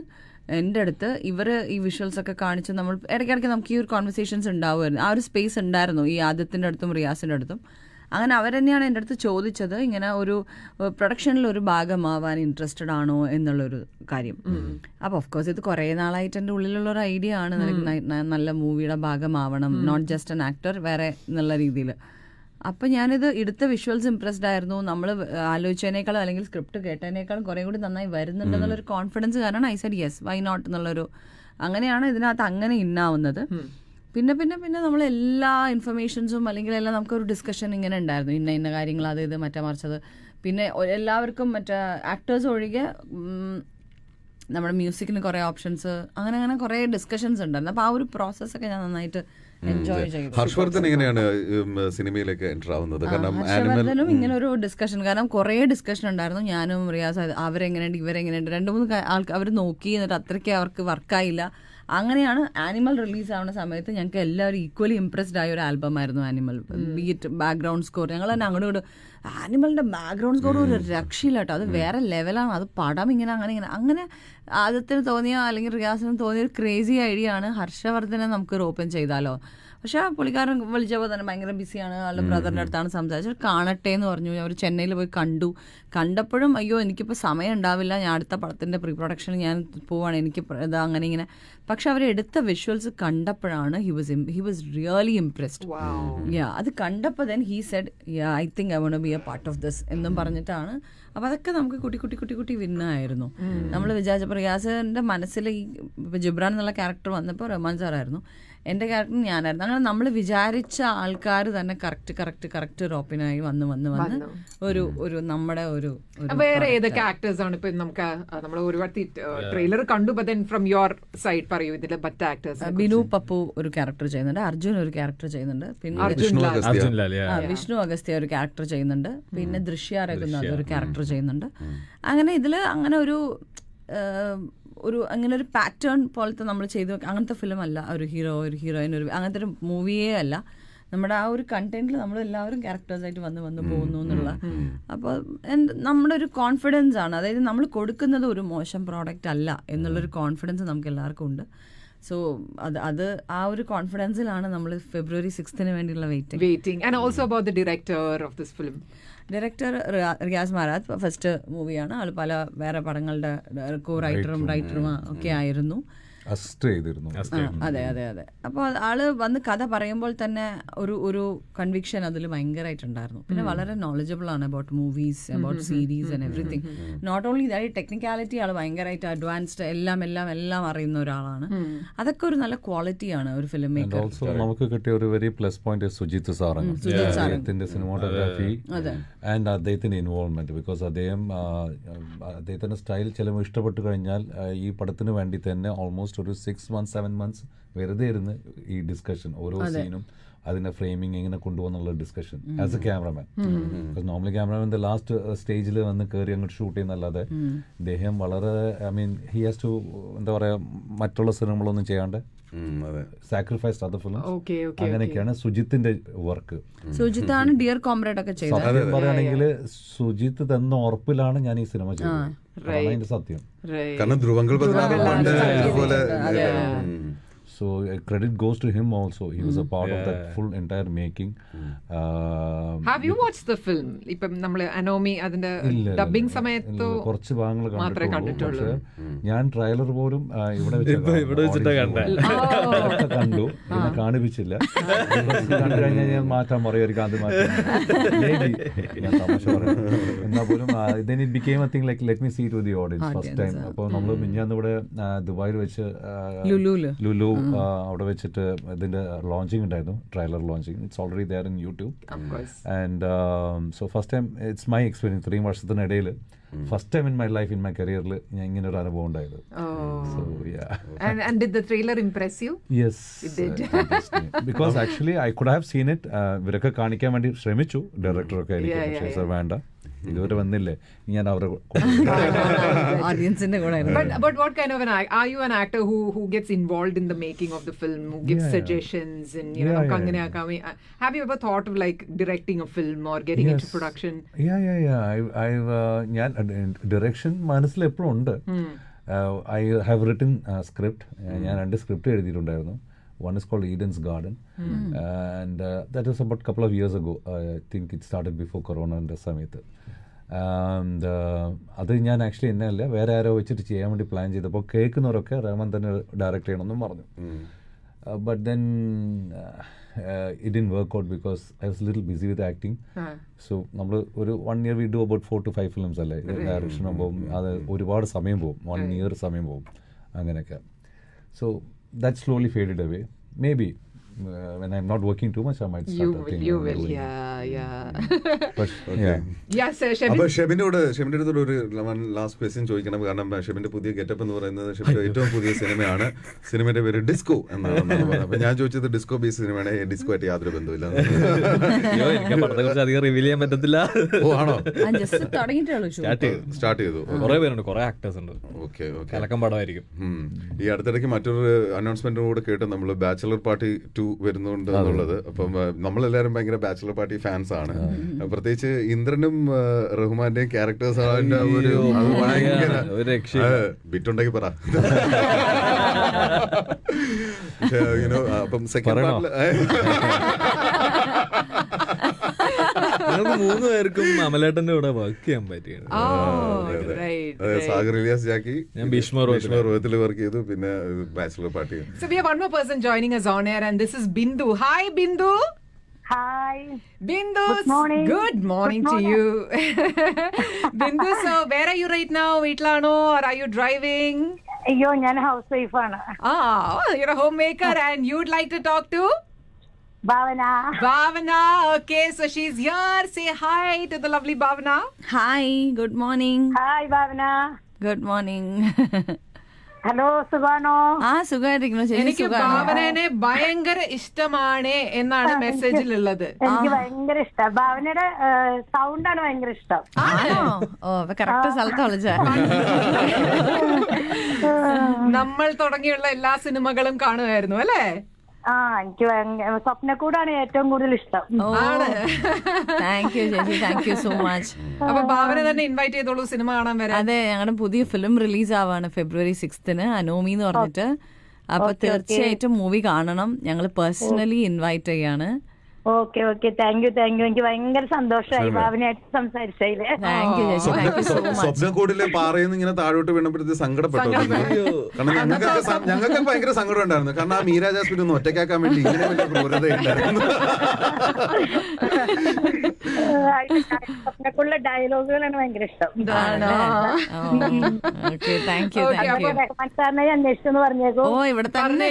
എൻ്റെ അടുത്ത് ഇവർ ഈ വിഷ്വൽസ് ഒക്കെ കാണിച്ച് നമ്മൾ ഇടയ്ക്കിടയ്ക്ക് നമുക്ക് ഈ ഒരു കോൺവെർസേഷൻസ് ഉണ്ടാവുമായിരുന്നു. ആ ഒരു സ്പേസ് ഉണ്ടായിരുന്നു ഈ ആദിത്യൻ്റെ അടുത്തും റിയാസിൻ്റെ അടുത്തും. അങ്ങനെ അവർ തന്നെയാണ് എൻ്റെ അടുത്ത് ചോദിച്ചത്, ഇങ്ങനെ ഒരു പ്രൊഡക്ഷനിൽ ഒരു ഭാഗമാവാൻ ഇൻട്രസ്റ്റഡ് ആണോ എന്നുള്ളൊരു കാര്യം. അപ്പോൾ ഓഫ്കോഴ്സ് ഇത് കുറേ നാളായിട്ട് എൻ്റെ ഉള്ളിലുള്ള ഒരു ഐഡിയ ആണ്, നല്ല മൂവിയുടെ ഭാഗമാവണം, നോട്ട് ജസ്റ്റ് ആൻ ആക്ടർ, വേറെ എന്നുള്ള രീതിയിൽ. അപ്പം ഞാനിത് എടുത്ത വിഷ്വൽസ് ഇംപ്രസ്ഡ് ആയിരുന്നു. നമ്മൾ ആലോചിച്ചതിനേക്കാളും അല്ലെങ്കിൽ സ്ക്രിപ്റ്റ് കേട്ടതിനേക്കാളും കുറേ കൂടി നന്നായി വരുന്നുണ്ടെന്നുള്ളൊരു കോൺഫിഡൻസ് കാരണം I said yes, why not എന്നുള്ളൊരു, അങ്ങനെയാണ് ഇതിനകത്ത് അങ്ങനെ ഇന്നാവുന്നത്. പിന്നെ നമ്മൾ എല്ലാ ഇൻഫർമേഷൻസും അല്ലെങ്കിൽ എല്ലാം നമുക്കൊരു ഡിസ്കഷൻ ഇങ്ങനെ ഉണ്ടായിരുന്നു, ഇന്ന കാര്യങ്ങൾ, അത് ഇത് മറ്റേ മറിച്ചത്. പിന്നെ എല്ലാവർക്കും മറ്റേ ആക്ടേഴ്സ് ഒഴികെ നമ്മുടെ മ്യൂസിക്കിന് കുറേ ഓപ്ഷൻസ്, അങ്ങനെ കുറേ ഡിസ്കഷൻസ് ഉണ്ടായിരുന്നു. അപ്പോൾ ആ ഒരു പ്രോസസ്സൊക്കെ ഞാൻ നന്നായിട്ട് എൻജോയ് ചെയ്തു. ഹർഷവർദ്ധൻ എങ്ങനെയാണ് സിനിമയിലേക്ക് എൻ്റർ ആവുന്നത്? ഹർഷവർദ്ധനും ഇങ്ങനെ ഒരു ഡിസ്കഷൻ, കാരണം കുറേ ഡിസ്കഷൻ ഉണ്ടായിരുന്നു. ഞാനും റിയാസ് അവരെങ്ങനെയുണ്ട് ഇവരെങ്ങനെയുണ്ട് 2-3 ആൾക്ക് അവർ നോക്കി, എന്നിട്ട് അത്രയ്ക്ക് അവർക്ക് വർക്കായില്ല. അങ്ങനെയാണ് ആനിമൽ റിലീസ് ആവുന്ന സമയത്ത് ഞങ്ങൾക്ക് എല്ലാവരും ഈക്വലി ഇംപ്രസ്ഡ് ആയ ഒരു ആൽബമായിരുന്നു ആനിമൽ. ബീറ്റ്, ബാക്ക്ഗ്രൗണ്ട് സ്കോർ, ഞങ്ങൾ തന്നെ അങ്ങോട്ട് ആനിമലിന്റെ ബാക്ക്ഗ്രൗണ്ട് സ്കോർ ഒരു രക്ഷയില്ല കേട്ടോ. അത് വേറെ ലെവലാണ്. അത് പടം അങ്ങനെ ആദ്യത്തിന് തോന്നിയ അല്ലെങ്കിൽ റിയാസിന് തോന്നിയ ഒരു ക്രേസി ഐഡിയ ആണ് ഹർഷവർദ്ധനെ നമുക്കൊരു ഓപ്പൺ ചെയ്താലോ. പക്ഷെ ആ പുള്ളിക്കാരൻ വിളിച്ചപ്പോൾ തന്നെ ഭയങ്കര ബിസിയാണ്, ആളുടെ ബ്രദറിൻ്റെ അടുത്താണ് സംസാരിച്ചത്. കാണട്ടെ എന്ന് പറഞ്ഞു. അവർ ചെന്നൈയിൽ പോയി കണ്ടപ്പോഴും അയ്യോ എനിക്കിപ്പോൾ സമയം ഉണ്ടാവില്ല, ഞാൻ അടുത്ത പടത്തിൻ്റെ പ്രീ പ്രൊഡക്ഷൻ ഞാൻ പോവാണ്, എനിക്ക് ഇത് അങ്ങനെ ഇങ്ങനെ. പക്ഷെ അവരെടുത്ത വിഷ്വൽസ് കണ്ടപ്പോഴാണ് ഹി വാസ് റിയലി ഇംപ്രസ്ഡ്. അത് കണ്ടപ്പോൾ then he said I think I want be a part of this എന്നും പറഞ്ഞിട്ടാണ്. അപ്പോൾ അതൊക്കെ നമുക്ക് കുട്ടി വിന്നായിരുന്നു. നമ്മൾ വിചാരിച്ചപ്പോൾ റിയാസിൻ്റെ മനസ്സിൽ ഈ ജിബ്രാൻ എന്നുള്ള ക്യാരക്ടർ വന്നപ്പോൾ റഹ്മാൻ സാറായിരുന്നു, എൻ്റെ ക്യാരക്ടർ ഞാനായിരുന്നു. അങ്ങനെ നമ്മൾ വിചാരിച്ച ആൾക്കാർ തന്നെ കറക്റ്റ് റോപ്പിനായി വന്ന് ഒരു നമ്മുടെ ഒരു വേറെ ഏതൊക്കെ ആക്ടേഴ്സ് ആണ് ഇപ്പൊ നമുക്ക് നമ്മൾ ഒരുപാട് ട്രെയിലർ കണ്ടു, but then from your side പറയൂ ഇതിലെ മറ്റ് ആക്ടേഴ്സ്. ബിനു പപ്പു ഒരു ക്യാരക്ടർ ചെയ്യുന്നുണ്ട്, അർജുൻ ഒരു ക്യാരക്ടർ ചെയ്യുന്നുണ്ട്, പിന്നെ വിഷ്ണു അഗസ്ത്യ ഒരു ക്യാരക്ടർ ചെയ്യുന്നുണ്ട്, പിന്നെ ദൃശ്യ രഘുനാഥ് ഒരു ക്യാരക്ടർ ചെയ്യുന്നുണ്ട്. അങ്ങനെ ഇതിൽ അങ്ങനെ ഒരു അങ്ങനെ ഒരു പാറ്റേൺ പോലത്തെ നമ്മൾ ചെയ്തു അങ്ങനത്തെ ഫിലിം അല്ല. ഒരു ഹീറോ ഒരു ഹീറോയിൻ ഒരു അങ്ങനത്തെ ഒരു മൂവിയേ അല്ല. നമ്മുടെ ആ ഒരു കണ്ടന്റിൽ നമ്മൾ എല്ലാവരും ക്യാരക്ടേഴ്സായിട്ട് വന്ന് പോകുന്നു എന്നുള്ള. അപ്പോൾ നമ്മുടെ ഒരു കോൺഫിഡൻസ് ആണ്, അതായത് നമ്മൾ കൊടുക്കുന്നത് ഒരു മോശം പ്രോഡക്റ്റ് അല്ല എന്നുള്ളൊരു കോൺഫിഡൻസ് നമുക്ക് എല്ലാവർക്കും ഉണ്ട്. സോ അത് ആ ഒരു കോൺഫിഡൻസിലാണ് നമ്മൾ February 6th വേണ്ടിയുള്ള waiting. And also about the director of this film. Director Riyas Marath first മൂവിയാണ്. ആൾ പല വേറെ പടങ്ങളുടെ കോ റൈറ്ററും ഒക്കെ ആയിരുന്നു. അതെ. അപ്പോൾ ആള് വന്ന് കഥ പറയുമ്പോൾ തന്നെ ഒരു കൺവിക്ഷൻ അതിൽ ഭയങ്കരമായിട്ടുണ്ടായിരുന്നു. പിന്നെ വളരെ നോളജബിൾ ആണ് about movies, about series and everything. Not only that technicality ആൾ ഭയങ്കരമായിട്ട് അഡ്വാൻസ്ഡ് എല്ലാം അറിയുന്ന ഒരാളാണ്. അതൊക്കെ ഒരു നല്ല ക്വാളിറ്റിയാണ് ഒരു ഫിലിം മേക്കർ. നമുക്ക് കിട്ടിയ ഒരു വെരി പ്ലസ് പോയിന്റ് സുജിത്ത് സാറാണ്. അദ്ദേഹത്തിന്റെ സിനിമാറ്റോഗ്രാഫി ആൻഡ് അദ്ദേഹത്തിന്റെ ഇൻവോൾവ്മെന്റ്. ബിക്കോസ് അദ്ദേഹത്തിന്റെ സ്റ്റൈൽ ചിലപ്പോൾ ഇഷ്ടപ്പെട്ടു കഴിഞ്ഞാൽ ഈ പടത്തിന് വേണ്ടി തന്നെ ഓൾമോസ്റ്റ് ഒരു 6 months 7 months വെറുതെ ഇരുന്ന് ഈ ഡിസ്കഷൻ, ഓരോ സീനും അതിന്റെ ഫ്രെയിമിങ് എങ്ങനെ കൊണ്ടുപോകുന്നുള്ള discussion as a cameraman. Normally cameraman last സ്റ്റേജിൽ വന്ന് കയറി അങ്ങോട്ട് ഷൂട്ട് ചെയ്യുന്നല്ലാതെ ഇദ്ദേഹം വളരെ ഹി ഹാസ് ടു എന്താ പറയാ മറ്റുള്ള സിനിമകളൊന്നും ചെയ്യാണ്ട് സാക്രിഫൈസ്ഡ് അതർ ഫിലിംസ്. അങ്ങനെയൊക്കെയാണ് സുജിത്തിന്റെ വർക്ക്. സുജിത്താണ് ഡിയർ കോംറേഡ് ഒക്കെ ചെയ്തത്. സത്യം പറയുകയാണെങ്കിൽ സുജിത്ത് തന്ന ഉറപ്പിലാണ് ഞാൻ ഈ സിനിമ ചെയ്തത്. അതിന്റെ സത്യം. കാരണം ധ്രുവങ്ങൾ So credit goes to him also. He was a part of that full entire making. Have you watched the film? ഇപ്പം നമ്മൾ അനോമി അതിന്റെ ഡബിംഗ് സമയത്ത് കുറച്ച് ഭാഗങ്ങൾ കണ്ടിട്ടുള്ളൂ. ഞാൻ ട്രailer പോലും ഇവിടെ വെച്ചിട്ട് കണ്ടു, എന്നെ കാണിപ്പിച്ചില്ല. കണ്ടു കഴിഞ്ഞാൽ ഞാൻ മാറ്റാൻ പറയുമായിരിക്കും, അത് മാറ്റാൻ ഞാൻ തമാശ പറയാം. എന്നാൽ പോലും then it became a thing like let me see it with the audience first time. അപ്പോൾ നമ്മൾ മിഞ്ഞാന്ന് ഇവിടെ ദുബായിൽ വെച്ച് ലുലു അവിടെ വെച്ചിട്ട് ഇതിന്റെ ലോഞ്ചിങ് ഉണ്ടായിരുന്നു, trailer launching. It's already there in YouTube. And so first time it's my experience 3 വർഷത്തിനിടയിൽ first time in my life in my കരിയറിൽ ഞാൻ ഇങ്ങനെ ഒരു അനുഭവം ഉണ്ടായത്. And did the trailer impress you? Yes, it did. Because actually I could have seen it. ഇവരൊക്കെ കാണിക്കാൻ വേണ്ടി ശ്രമിച്ചു ഡയറക്ടറൊക്കെ എനിക്ക്, പക്ഷേ സർ വേണ്ട, ഇതുവരെ വന്നില്ലേ, ഞാൻ അവരെ ഓഡിയൻസിന്റെ കൂടെ. But what kind of are you an actor who gets involved in the making of the film, who gives suggestions and നമുക്ക് അങ്ങനെ ആക്കാം? Have you ever thought of like directing a film or getting into production? ഞാൻ direction മനസ്സിൽ എപ്പോഴും ഉണ്ട്. I have written script. ഞാൻ 2 script എഴുതിയിട്ടുണ്ടായിരുന്നു. One is called Eden's Garden, and that was about a couple of years ago. I think it started before Corona and സമയത്ത്. And അത് ഞാൻ actually എന്നല്ല വേറെ ആരോ വെച്ചിട്ട് ചെയ്യാൻ വേണ്ടി പ്ലാൻ ചെയ്തപ്പോൾ കേൾക്കുന്നവരൊക്കെ റഹ്മാൻ തന്നെ ഡയറക്റ്റ് ചെയ്യണമെന്നും പറഞ്ഞു. But then it didn't work out because I was a little busy with acting. So നമ്മൾ ഒരു 1 year we do about 4 to 5 films അല്ലേ, ഡയറക്ഷൻ ആകുമ്പോൾ അത് ഒരുപാട് സമയം പോകും, 1 year സമയം പോകും അങ്ങനെയൊക്കെ. So that slowly faded away. Maybe when I'm not working too much, I might start you will. But yes, Shabin. അപ്പോൾ ഷെബിന്റെ അടുത്ത് ഒരു ലാസ്റ്റ് ക്വസ്റ്റ്യൻ ചോദിക്കണം. കാരണം ഷെബിന്റെ പുതിയ ഗെറ്റപ്പ് എന്ന് പറയുന്നത് ഷെബിന്റെ ഏറ്റവും പുതിയ സിനിമയാണ്. സിനിമയുടെ പേര് ഡിസ്കോ എന്നാണ്. അപ്പൊ ഞാൻ ചോദിച്ചത് ഡിസ്കോ ബേസ് സിനിമയാണ്, ഡിസ്കോ ആയിട്ട് യാതൊരു ബന്ധമില്ല. അധികം റിവീൽ ചെയ്യാൻ പറ്റത്തില്ല. ഓ ആണോ? സ്റ്റാർട്ട് ചെയ്തു. കുറെ പേരുണ്ട്, കുറെ ആക്ടേഴ്സ് ഉണ്ട്. ഓക്കെ കലക്കം പടമായിരിക്കും. ഈ അടുത്തിടയ്ക്ക് മറ്റൊരു അനൗൺസ്മെന്റും കൂടെ കേട്ട് നമ്മൾ ബാച്ചലർ പാർട്ടി 2 2 വരുന്നുണ്ട് എന്നുള്ളത്. അപ്പം നമ്മളെല്ലാരും ഭയങ്കര ബാച്ചിലർ പാർട്ടി ഫാൻസ് ആണ്. പ്രത്യേകിച്ച് ഇന്ദ്രനും റഹ്മാന്റെയും ക്യാരക്ടേഴ്സ് ബിറ്റുണ്ടെങ്കിൽ പറ. അപ്പം സെക്കൻഡ് പാർട്ടില് ഞങ്ങൾക്ക് 3 പേർക്കും അമലേട്ടന്റെ കൂടെ വർക്ക് ചെയ്യാൻ പറ്റിയാണ്. സാഗർ ഇലിയാസ് ജാക്കി, ഞാൻ ഭീഷ്മർ രോഗത്തിൽ വർക്ക് ചെയ്തു, പിന്നെ bachelor party. So we have one more person joining us on air and this is Bindu. Hi Bindu. Hi. Bindu. Good morning. Good morning to you. Bindu, so where are you right now? Veetlano or are you driving? അയ്യോ, ഞാൻ house വൈഫാണ്. You're a homemaker and you'd like to talk to Bhavana. Bhavana. Okay, so she's here. Say hi to the lovely Bhavana. Hi, good morning. Hi Bhavana. Good morning. Hello, സുഖാണോ? സുഖമായിരിക്കുന്നു ചേച്ചി. എനിക്ക് ഭാവനനെ ഭയങ്കര ഇഷ്ടമാണ് എന്നാണ് മെസ്സേജിലുള്ളത്. എനിക്ക് ഭയങ്കര ഇഷ്ടം. ഭാവനയുടെ സൗണ്ടാണ് ഭയങ്കര ഇഷ്ടം. ആണോ? ഓ, അപ്പൊ കറക്റ്റ് സ്ഥലത്ത് വിളിച്ചാ. നമ്മൾ തുടങ്ങിയുള്ള എല്ലാ സിനിമകളും കാണുമായിരുന്നു അല്ലേ? എനിക്ക് സ്വപ്നക്കൂടാണ് ഏറ്റവും കൂടുതൽ ഇഷ്ടം. താങ്ക് യു ചേച്ചി, താങ്ക് യു സോ മച്ച്. അപ്പൊ ഭാവന തന്നെ ഇൻവൈറ്റ് ചെയ്തോളൂ സിനിമ കാണാൻ വരാൻ. അതെ, ഞങ്ങളുടെ പുതിയ ഫിലിം റിലീസ് ആവാണ് February 6th അനോമി എന്ന് പറഞ്ഞിട്ട്. അപ്പൊ തീർച്ചയായിട്ടും മൂവി കാണണം. ഞങ്ങൾ പേഴ്സണലി ഇൻവൈറ്റ് ചെയ്യാണ്. Okay okay, thank you thank you. എനിക്ക് ഭയങ്കര സന്തോഷമായി ഭാവനയായിട്ട് സംസാരിച്ചതില്. താങ്ക് യു ചേച്ചി, താങ്ക് യു സോ മച്ച്. സ്വപ്നക്കൂടിലെ പാറയെന്ന് ഇങ്ങനെ താഴോട്ട് വീണപ്പോഴത്തെ സങ്കടപ്പെട്ടു. കാരണം ഞങ്ങൾക്ക് ഭയങ്കര സങ്കടം ഉണ്ടായിരുന്നു. കാരണം ആ മീര ജാസ്മിൻ ഒന്ന് ഒറ്റയ്ക്കാക്കാൻ വേണ്ടി ഇങ്ങനെ വലിയ ക്രൂരത ഉണ്ടായിരുന്നു. സ്വപ്നക്കുള്ള ഡയലോഗുകളാണ് ഭയങ്കര ഇഷ്ടം. റഹ്മാൻ സാറിനെ അന്വേഷിച്ചെന്ന് പറഞ്ഞേക്കോ. ഓ, ഇവിടെ തന്നെ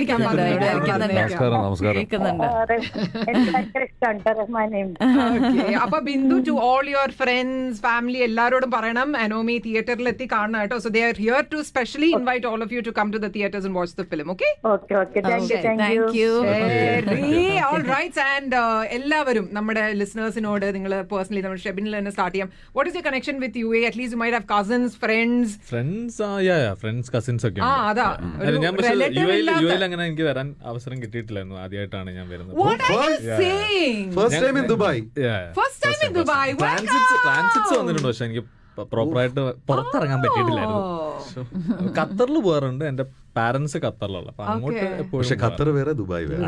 നമസ്കാരം. കേൾക്കുന്നുണ്ട്. എനിക്ക് ഭയങ്കര ഇഷ്ടമാണ് റഹ്മാനെയും. അപ്പൊ Bindu, to all your friends, family എല്ലാരോടും പറയണം അനോമി തിയേറ്ററിൽ എത്തി കാണണം കേട്ടോ. So they are here to specially invite all of you to come to the theatres and watch the film. Okay okay okay, thank you thank you. All right. And എല്ലാവരും നമ്മുടെ ലിസണേഴ്സിനോട് നിങ്ങൾ personally നമ്മൾ ഷെബിനിൽ തന്നെ start ചെയ്യാം. What is your connection with you A? At least you might have cousins, friends. Friends cousins ഒക്കെ. അതാ ഞാൻ പക്ഷേ യുഎയിൽ അങ്ങനെ എനിക്ക് വരാൻ അവസരം കിട്ടിയിട്ടില്ലായിരുന്നു. ആദ്യമായിട്ടാണ് ഞാൻ വരുന്നത്. First time in Dubai. Transits വന്നിട്ടുണ്ട്, പക്ഷെ എനിക്ക് പ്രോപ്പറായിട്ട് പുറത്തിറങ്ങാൻ പറ്റിയിട്ടില്ലായിരുന്നു. ഖത്തറിൽ പോകാറുണ്ട്. എന്റെ പാരന്റ്സ് ഖത്തറിലുള്ള, അപ്പൊ അങ്ങോട്ട് പക്ഷെ ഖത്തർ വേറെ, ദുബായ് വേറെ.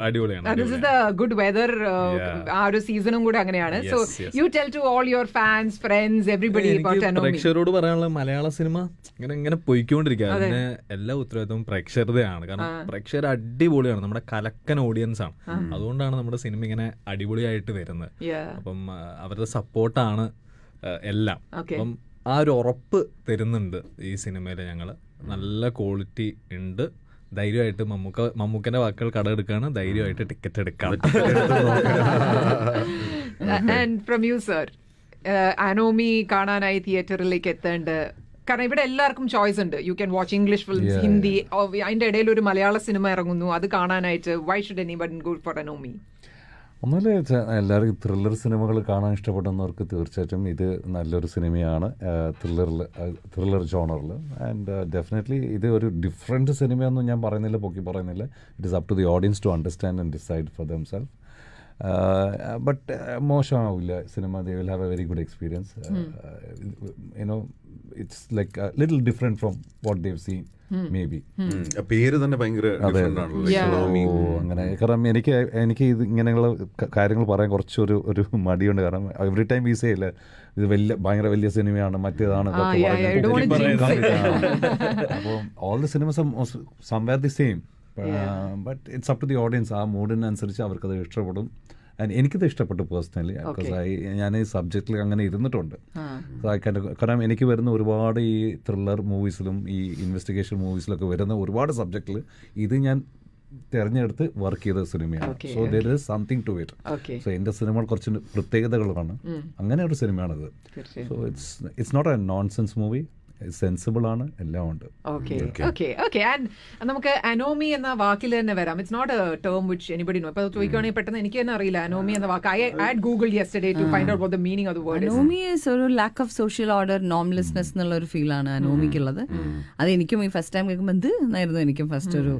അടിപൊളിയാണ്. Good weather. ആ ഒരു സീസണും കൂടെ അങ്ങനെയാണ്. So you tell to all your fans, friends, everybody about Anomie. പ്രേക്ഷകരോട് പറയാനുള്ള മലയാള സിനിമ ഇങ്ങനെ പോയിക്കൊണ്ടിരിക്കുക. അതിന് എല്ലാ ഉത്തരവാദിത്വവും പ്രേക്ഷകരുടെയാണ്. കാരണം പ്രേക്ഷകർ അടിപൊളിയാണ്, നമ്മുടെ കലക്കൻ ഓഡിയൻസ് ആണ്. അതുകൊണ്ടാണ് നമ്മുടെ സിനിമ ഇങ്ങനെ അടിപൊളിയായിട്ട് വരുന്നത്. അപ്പം അവരുടെ സപ്പോർട്ടാണ് എല്ലാം. അപ്പം ആ ഒരു ഉറപ്പ് തരുന്നുണ്ട് ഈ സിനിമയിൽ. ഞങ്ങൾ നല്ല ക്വാളിറ്റി ഉണ്ട്. ധൈര്യമായിട്ട് മമ്മൂക്കന്റെ വാക്കുകൾ കടമെടുക്കാണ്, ധൈര്യമായിട്ട് ടിക്കറ്റ് എടുക്കാം. And from you sir, Anomie കാണാനായി തിയേറ്ററിലേക്ക് എത്തേണ്ട, കാരണം ഇവിടെ എല്ലാവർക്കും ചോയ്സ് ഉണ്ട്. You can watch English films, Hindi, അതിന്റെ ഇടയിൽ ഒരു മലയാള സിനിമ ഇറങ്ങുന്നു. അത് കാണാനായിട്ട് why should anybody go for Anomie? ഒന്നുമില്ല, എല്ലാവർക്കും ത്രില്ലർ സിനിമകൾ കാണാൻ ഇഷ്ടപ്പെടുന്നവർക്ക് തീർച്ചയായിട്ടും ഇത് നല്ലൊരു സിനിമയാണ്. ത്രില്ലർ ജോണറിൽ. ആൻഡ് ഡെഫിനറ്റ്ലി ഇത് ഒരു ഡിഫറെൻറ്റ് സിനിമയൊന്നും ഞാൻ പറയുന്നില്ല, പൊക്കി പറയുന്നില്ല. It is up to the audience to understand and decide for themselves. But മോശമാവില്ല cinema. They will have a very good experience. You know, it's like little different from what they have seen maybe. പേര് തന്നെ ഭയങ്കര അങ്ങനെ. കാരണം എനിക്ക് ഇത് ഇങ്ങനെയുള്ള കാര്യങ്ങൾ പറയാൻ കുറച്ചൊരു മടിയുണ്ട്. കാരണം എവറി ടൈം ഈ സേ ഇല്ല ഇത് ഭയങ്കര വലിയ സിനിമയാണ്, മറ്റേതാണ്. അപ്പോൾ all the cinemas somewhere the same. But it's up to the audience. ആ മൂഡിനനുസരിച്ച് അവർക്കത് ഇഷ്ടപ്പെടും. എനിക്കിത് ഇഷ്ടപ്പെട്ടു പേഴ്സണലി. ബിക്കോസ് ഞാൻ ഈ സബ്ജക്റ്റിൽ അങ്ങനെ ഇരുന്നിട്ടുണ്ട്. കാരണം എനിക്ക് വരുന്ന ഒരുപാട് ഈ ത്രില്ലർ മൂവീസിലും ഈ ഇൻവെസ്റ്റിഗേഷൻ മൂവീസിലൊക്കെ വരുന്ന ഒരുപാട് സബ്ജക്റ്റിൽ ഇത് ഞാൻ തിരഞ്ഞെടുത്ത് വർക്ക് ചെയ്ത സിനിമയാണ്. So there is something to it. So എൻ്റെ സിനിമകൾ കുറച്ച് പ്രത്യേകതകളാണ്. അങ്ങനെ ഒരു സിനിമയാണിത്. So it's not a nonsense movie. Sensible ആണ്, എല്ലാം ഉണ്ട്. ആൻഡ് നമുക്ക് അനോമി എന്ന വാക്കിൽ തന്നെ വരാം. It's not a term which anybody know. ഇപ്പൊ ചോദിക്കുകയാണെങ്കിൽ പെട്ടെന്ന് എനിക്ക് തന്നെ അറിയില്ല അനോമി എന്ന വാക്ക്. I had googled yesterday to find out what the meaning of the word. Anomie is ഒരു lack of social order, normlessness എന്നുള്ള ഒരു ഫീലാണ് അനോമിക്കുള്ളത്. അത് എനിക്കും ഈ ഫസ്റ്റ് ടൈം കേൾക്കുമ്പോൾ എന്ത് എന്നായിരുന്നു എനിക്കും ഫസ്റ്റ് ഒരു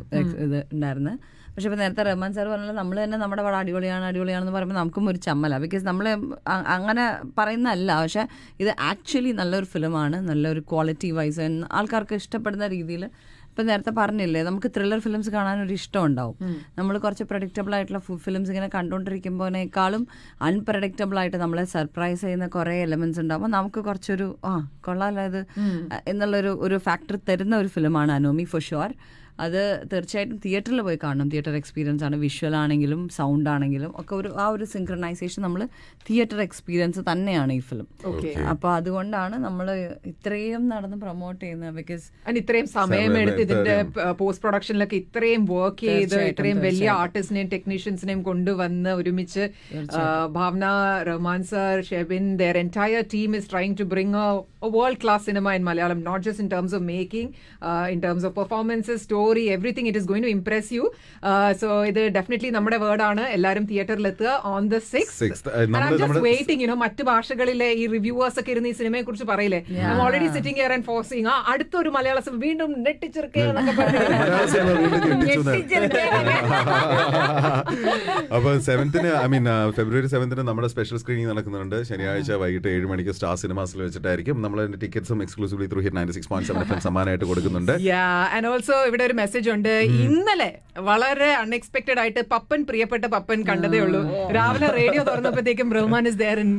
ഇത് ഉണ്ടായിരുന്നത്. പക്ഷെ ഇപ്പം നേരത്തെ റഹ്മാൻ സാർ പറഞ്ഞാൽ നമ്മൾ തന്നെ നമ്മുടെ പടം അടിപൊളിയാണെന്ന് പറയുമ്പോൾ നമുക്കും ഒരു ചമ്മല. ബിക്കോസ് നമ്മൾ അങ്ങനെ പറയുന്നതല്ല, പക്ഷെ ഇത് ആക്ച്വലി നല്ലൊരു ഫിലിമാണ്, നല്ലൊരു ക്വാളിറ്റി വൈസ് ആൾക്കാർക്ക് ഇഷ്ടപ്പെടുന്ന രീതിയിൽ. ഇപ്പം നേരത്തെ പറഞ്ഞില്ലേ, നമുക്ക് ത്രില്ലർ ഫിലിംസ് കാണാനൊരു ഇഷ്ടം ഉണ്ടാവും. നമ്മൾ കുറച്ച് പ്രഡിക്റ്റബിൾ ആയിട്ടുള്ള ഫിലിംസ് ഇങ്ങനെ കണ്ടുകൊണ്ടിരിക്കുമ്പോഴേക്കാളും അൺപ്രഡിക്റ്റബിൾ ആയിട്ട് നമ്മളെ സർപ്രൈസ് ചെയ്യുന്ന കുറേ എലമെന്റ്സ് ഉണ്ടാവും. നമുക്ക് കുറച്ചൊരു കൊള്ളാമല്ലോ ഇത് എന്നുള്ളൊരു ഫാക്ടർ തരുന്ന ഒരു ഫിലിമാണ് അനോമി ഫോർ ഷുവർ. അത് തീർച്ചയായിട്ടും തിയേറ്ററിൽ പോയി കാണണം. തിയേറ്റർ എക്സ്പീരിയൻസ് ആണ്, വിഷ്വൽ ആണെങ്കിലും സൗണ്ട് ആണെങ്കിലും ഒക്കെ ഒരു സിങ്ക്രണൈസേഷൻ നമ്മൾ തിയേറ്റർ എക്സ്പീരിയൻസ് തന്നെയാണ് ഈ ഫിലിം. അപ്പൊ അതുകൊണ്ടാണ് നമ്മൾ ഇത്രയും നടന്ന് പ്രൊമോട്ട് ചെയ്യുന്നത്. ബിക്കോസ് ഇത്രയും സമയമെടുത്ത് ഇതിന്റെ പോസ്റ്റ് പ്രൊഡക്ഷനിലൊക്കെ ഇത്രയും വർക്ക് ചെയ്ത് ഇത്രയും വലിയ ആർട്ടിസ്റ്റിനെയും ടെക്നീഷ്യൻസിനെയും കൊണ്ടുവന്ന് ഒരുമിച്ച് Bhavana, Rahman sir, Shebin, their entire team is trying to bring a world class cinema in Malayalam, not just in terms of making, in terms of performances, story, everything. It is going to impress you. So ഇത് definitely നമ്മുടെ വേർഡാണ്. എല്ലാവരും തിയേറ്ററിൽ എത്തുക on the 6th. And I'm just waiting, മറ്റു ഭാഷകളിലെ ഈ reviewers ഒക്കെ ഇരുന്ന് ഈ സിനിമയെ കുറിച്ച് പറയില്ലേ, I'm already sitting here and foreseeing അടുത്തൊരു മലയാള സിനിമ വീണ്ടും നെട്ടിച്ചിറക്കേ എന്നൊക്കെ അപ്പൊ 7th ഫെബ്രുവരി 7th നമ്മുടെ സ്പെഷ്യൽ സ്ക്രീനിങ് നടക്കുന്നുണ്ട്. ശനിയാഴ്ച വൈകിട്ട് 7 മണിക്ക് സ്റ്റാർ സിനിമാസിൽ വെച്ചിട്ടായിരിക്കും. നമ്മൾ അതിന്റെ ടിക്കറ്റ്സും എക്സ്ക്ലൂസീവ്ലി ത്രൂ ഹിറ്റ് 96.7 FM സമ്മാനമായിട്ട് കൊടുക്കുന്നുണ്ട്. ആൻഡ് ഓൾസോ ഇവിടെ ഒരു മെസ്സേജ് ഉണ്ട്. ഇന്നലെ വളരെ അൺഎക്സ്പെക്ടഡ് ആയിട്ട് പപ്പൻ, പ്രിയപ്പെട്ട പപ്പൻ കണ്ടതേ ഉള്ളൂ. രാവിലെ റേഡിയോ തുറന്നപ്പോഴത്തേക്കും Rahman is there in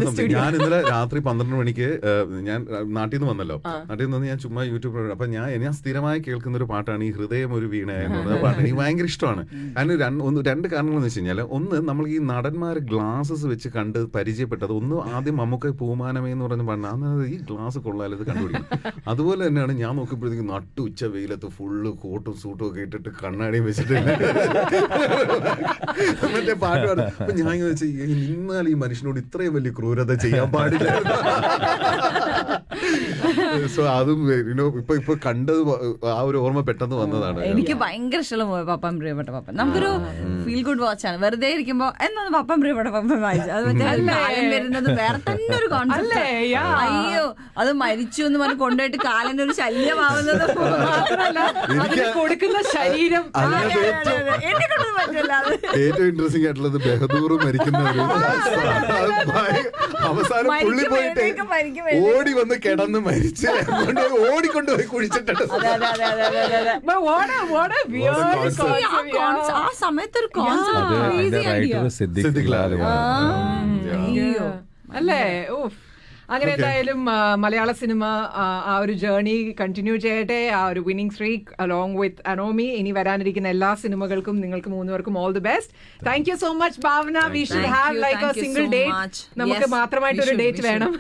the studio. ഞാൻ ഇന്നലെ രാത്രി 12 മണിക്ക് ഞാൻ നാട്ടിൽ നിന്ന് വന്നല്ലോ. നാട്ടിൽ നിന്ന് ഞാൻ ചുമ്മാ യൂട്യൂബ്, അപ്പൊ ഞാൻ സ്ഥിരമായി കേൾക്കുന്ന ഒരു പാട്ടാണ് ഈ ഹൃദയം ഒരു വീണ എന്ന പാട്ട്. എനിക്ക് ഭയങ്കര ഇഷ്ടമാണ്. അതിന് രണ്ട് കാരണങ്ങളെന്ന് വെച്ച് കഴിഞ്ഞാൽ, ഒന്ന് നമ്മൾ ഈ നടന്മാർ ഗ്ലാസസ് വെച്ച് കണ്ട് പരിചയപ്പെട്ടത്. ഒന്ന് ആദ്യം മമ്മൂക്ക പൂമാനമേ എന്ന് പറഞ്ഞ പാടാണ്. അന്നത് ഈ ഗ്ലാസ് കൊള്ളാലോ ഇത് കണ്ടുപിടിക്കും. അതുപോലെ തന്നെയാണ് ഞാൻ നോക്കിയപ്പോഴത്തേക്കും നട്ടു ഉച്ച വെയിലത്ത് ഫുള്ള് കോട്ടും സൂട്ടും ഒക്കെ ഇട്ടിട്ട് കണ്ണാടിയും വെച്ചിട്ട് മറ്റേ പാട്ട് പാടും. അപ്പൊ ഞാൻ വെച്ചാൽ ഇന്നാൽ ഈ മനുഷ്യനോട് ഇത്രയും വലിയ ക്രൂരത ചെയ്യാൻ പാടില്ല. സോ അതും ഇപ്പൊ കണ്ടത് ആ ഒരു ഓർമ്മ പെട്ടെന്ന് വന്നതാണ്. എനിക്ക് ഭയങ്കര ഇഷ്ടമുള്ള പപ്പൻ, പ്രിയപ്പെട്ട പപ്പൻ. നമുക്കൊരു ഫീൽ ഗുഡ് വാച്ച് ആണ്. വെറുതെ ഇരിക്കുമ്പോ എന്നാണ് പപ്പൻ, പ്രിയപ്പെട്ട പപ്പൻ വായിച്ചു. അത് വരുന്നത് വേറെ തന്നെ ഒരു കോൺസെപ്റ്റ്. അയ്യോ, അത് മരിച്ചു എന്ന് പറഞ്ഞ് കൊണ്ടുപോയിട്ട് കാലിന് ഒരു ശല്യമാവുന്നത് കൊടുക്കുന്ന ശരീരം ഏറ്റവും ഇൻട്രസ്റ്റിംഗ് ആയിട്ടുള്ളത് ബഹദൂർ മരിക്കുന്ന ഒരു അവസാനം പുള്ളി പോയിട്ട് ഓടി വന്ന് കിടന്ന് മരിച്ച് ഓടിക്കൊണ്ടുപോയി കുഴിച്ചിട്ടുണ്ട്. ആ സമയത്തൊരു കോൺസെപ്റ്റ് അല്ലേ. അങ്ങനെ എന്തായാലും മലയാള സിനിമ ആ ഒരു ജേർണി കണ്ടിന്യൂ ചെയ്യട്ടെ, ആ ഒരു winning streak along with Anomie. ഇനി വരാനിരിക്കുന്ന എല്ലാ സിനിമകൾക്കും നിങ്ങൾക്ക് 3 പേർക്കും all the best. Thank you so much Bhavana. We should have like A single date. നമുക്ക് മാത്രമായിട്ടൊരു ഡേറ്റ് വേണം.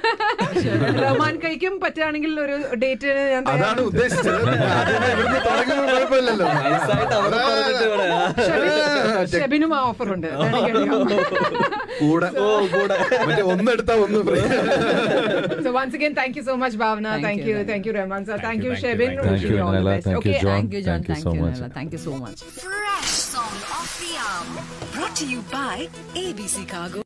റഹ്മാൻ കൈക്കും പറ്റുകയാണെങ്കിൽ ഒരു ഡേറ്റ് ഞാൻ ഷെബിനും ആ ഓഫർ ഉണ്ട്. ഒന്നെടുത്താ ഒന്ന്. So once again, thank you so much, Bhavna. Thank you, Rahman sir. Thank you, Shebin. Thank you, Naila. Thank you, John. Thank you so much. Thank you so much. Fresh song of the hour. Brought to you by ABC Cargo.